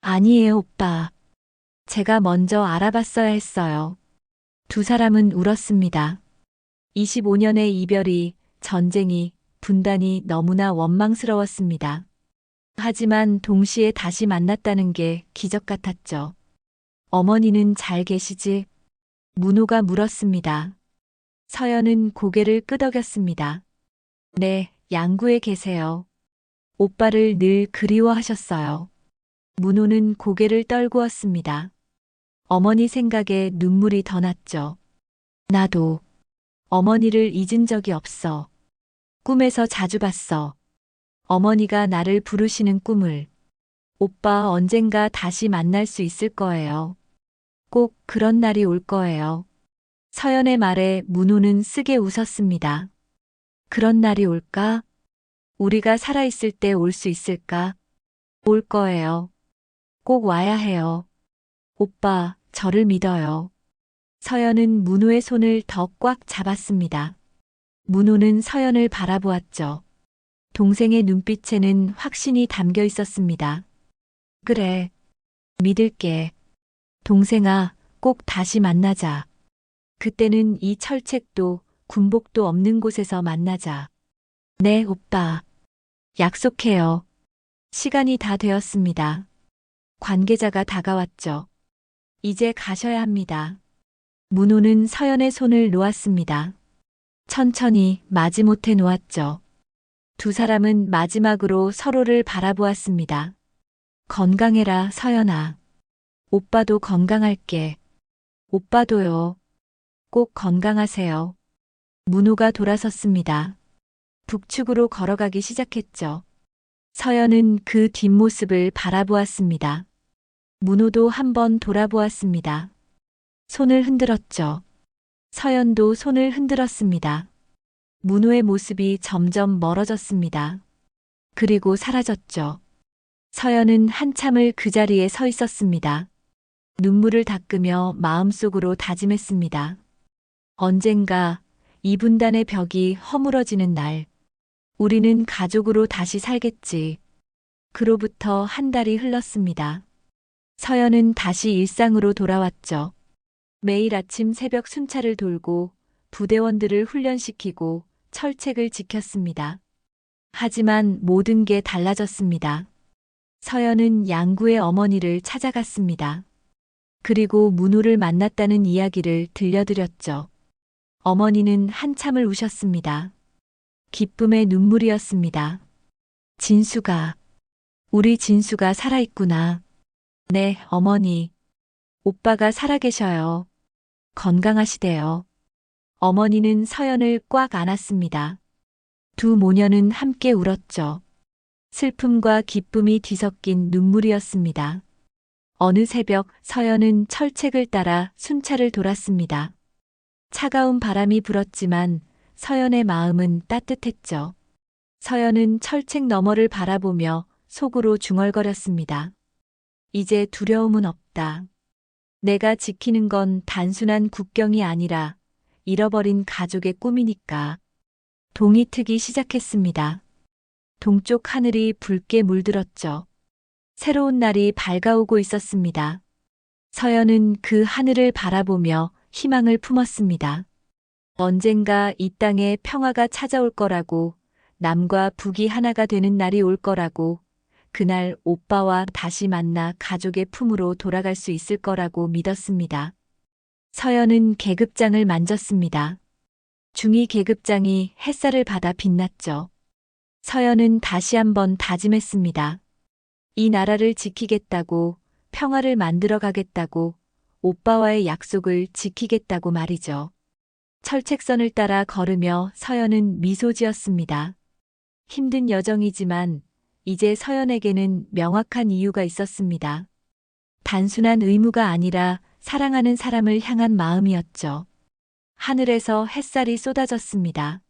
아니에요, 오빠. 제가 먼저 알아봤어야 했어요. 두 사람은 울었습니다. 25년의 이별이, 전쟁이, 분단이 너무나 원망스러웠습니다. 하지만 동시에 다시 만났다는 게 기적 같았죠. 어머니는 잘 계시지? 문호가 물었습니다. 서연은 고개를 끄덕였습니다. 네, 양구에 계세요. 오빠를 늘 그리워하셨어요. 문호는 고개를 떨구었습니다. 어머니 생각에 눈물이 더 났죠. 나도 어머니를 잊은 적이 없어. 꿈에서 자주 봤어. 어머니가 나를 부르시는 꿈을. 오빠 언젠가 다시 만날 수 있을 거예요. 꼭 그런 날이 올 거예요. 서연의 말에 문호는 쓰게 웃었습니다. 그런 날이 올까? 우리가 살아있을 때 올 수 있을까? 올 거예요. 꼭 와야 해요. 오빠, 저를 믿어요. 서연은 문호의 손을 더 꽉 잡았습니다. 문호는 서연을 바라보았죠. 동생의 눈빛에는 확신이 담겨 있었습니다. 그래. 믿을게. 동생아, 꼭 다시 만나자. 그때는 이 철책도 군복도 없는 곳에서 만나자. 네, 오빠. 약속해요. 시간이 다 되었습니다. 관계자가 다가왔죠. 이제 가셔야 합니다. 문호는 서연의 손을 놓았습니다. 천천히 마지못해 놓았죠. 두 사람은 마지막으로 서로를 바라보았습니다. 건강해라, 서연아. 오빠도 건강할게. 오빠도요. 꼭 건강하세요. 문호가 돌아섰습니다. 북측으로 걸어가기 시작했죠. 서연은 그 뒷모습을 바라보았습니다. 문호도 한번 돌아보았습니다. 손을 흔들었죠. 서연도 손을 흔들었습니다. 문호의 모습이 점점 멀어졌습니다. 그리고 사라졌죠. 서연은 한참을 그 자리에 서 있었습니다. 눈물을 닦으며 마음속으로 다짐했습니다. 언젠가 이 분단의 벽이 허물어지는 날, 우리는 가족으로 다시 살겠지. 그로부터 한 달이 흘렀습니다. 서연은 다시 일상으로 돌아왔죠. 매일 아침 새벽 순찰을 돌고 부대원들을 훈련시키고 철책을 지켰습니다. 하지만 모든 게 달라졌습니다. 서연은 양구의 어머니를 찾아갔습니다. 그리고 문호를 만났다는 이야기를 들려드렸죠. 어머니는 한참을 우셨습니다. 기쁨의 눈물이었습니다. 진수가, 우리 진수가 살아있구나. 네, 어머니. 오빠가 살아계셔요. 건강하시대요. 어머니는 서연을 꽉 안았습니다. 두 모녀는 함께 울었죠. 슬픔과 기쁨이 뒤섞인 눈물이었습니다. 어느 새벽 서연은 철책을 따라 순찰을 돌았습니다. 차가운 바람이 불었지만 서연의 마음은 따뜻했죠. 서연은 철책 너머를 바라보며 속으로 중얼거렸습니다. 이제 두려움은 없다. 내가 지키는 건 단순한 국경이 아니라 잃어버린 가족의 꿈이니까. 동이 트기 시작했습니다. 동쪽 하늘이 붉게 물들었죠. 새로운 날이 밝아오고 있었습니다. 서연은 그 하늘을 바라보며 희망을 품었습니다. 언젠가 이 땅에 평화가 찾아올 거라고, 남과 북이 하나가 되는 날이 올 거라고, 그날 오빠와 다시 만나 가족의 품으로 돌아갈 수 있을 거라고 믿었습니다. 서연은 계급장을 만졌습니다. 중2 계급장이 햇살을 받아 빛났죠. 서연은 다시 한번 다짐했습니다. 이 나라를 지키겠다고, 평화를 만들어 가겠다고, 오빠와의 약속을 지키겠다고 말이죠. 철책선을 따라 걸으며 서연은 미소 지었습니다. 힘든 여정이지만 이제 서연에게는 명확한 이유가 있었습니다. 단순한 의무가 아니라 사랑하는 사람을 향한 마음이었죠. 하늘에서 햇살이 쏟아졌습니다.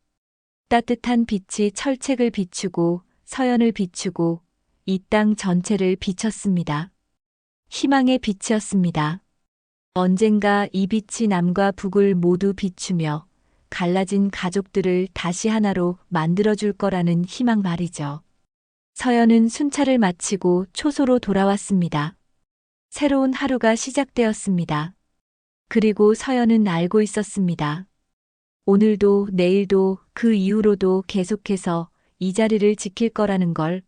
따뜻한 빛이 철책을 비추고 서연을 비추고 이 땅 전체를 비췄습니다. 희망의 빛이었습니다. 언젠가 이 빛이 남과 북을 모두 비추며 갈라진 가족들을 다시 하나로 만들어줄 거라는 희망 말이죠. 서연은 순찰을 마치고 초소로 돌아왔습니다. 새로운 하루가 시작되었습니다. 그리고 서연은 알고 있었습니다. 오늘도 내일도 그 이후로도 계속해서 이 자리를 지킬 거라는 걸.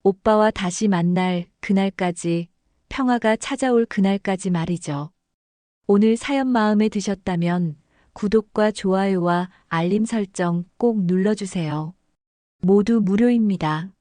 오빠와 다시 만날 그날까지, 평화가 찾아올 그날까지 말이죠. 오늘 사연 마음에 드셨다면 구독과 좋아요와 알림 설정 꼭 눌러주세요. 모두 무료입니다.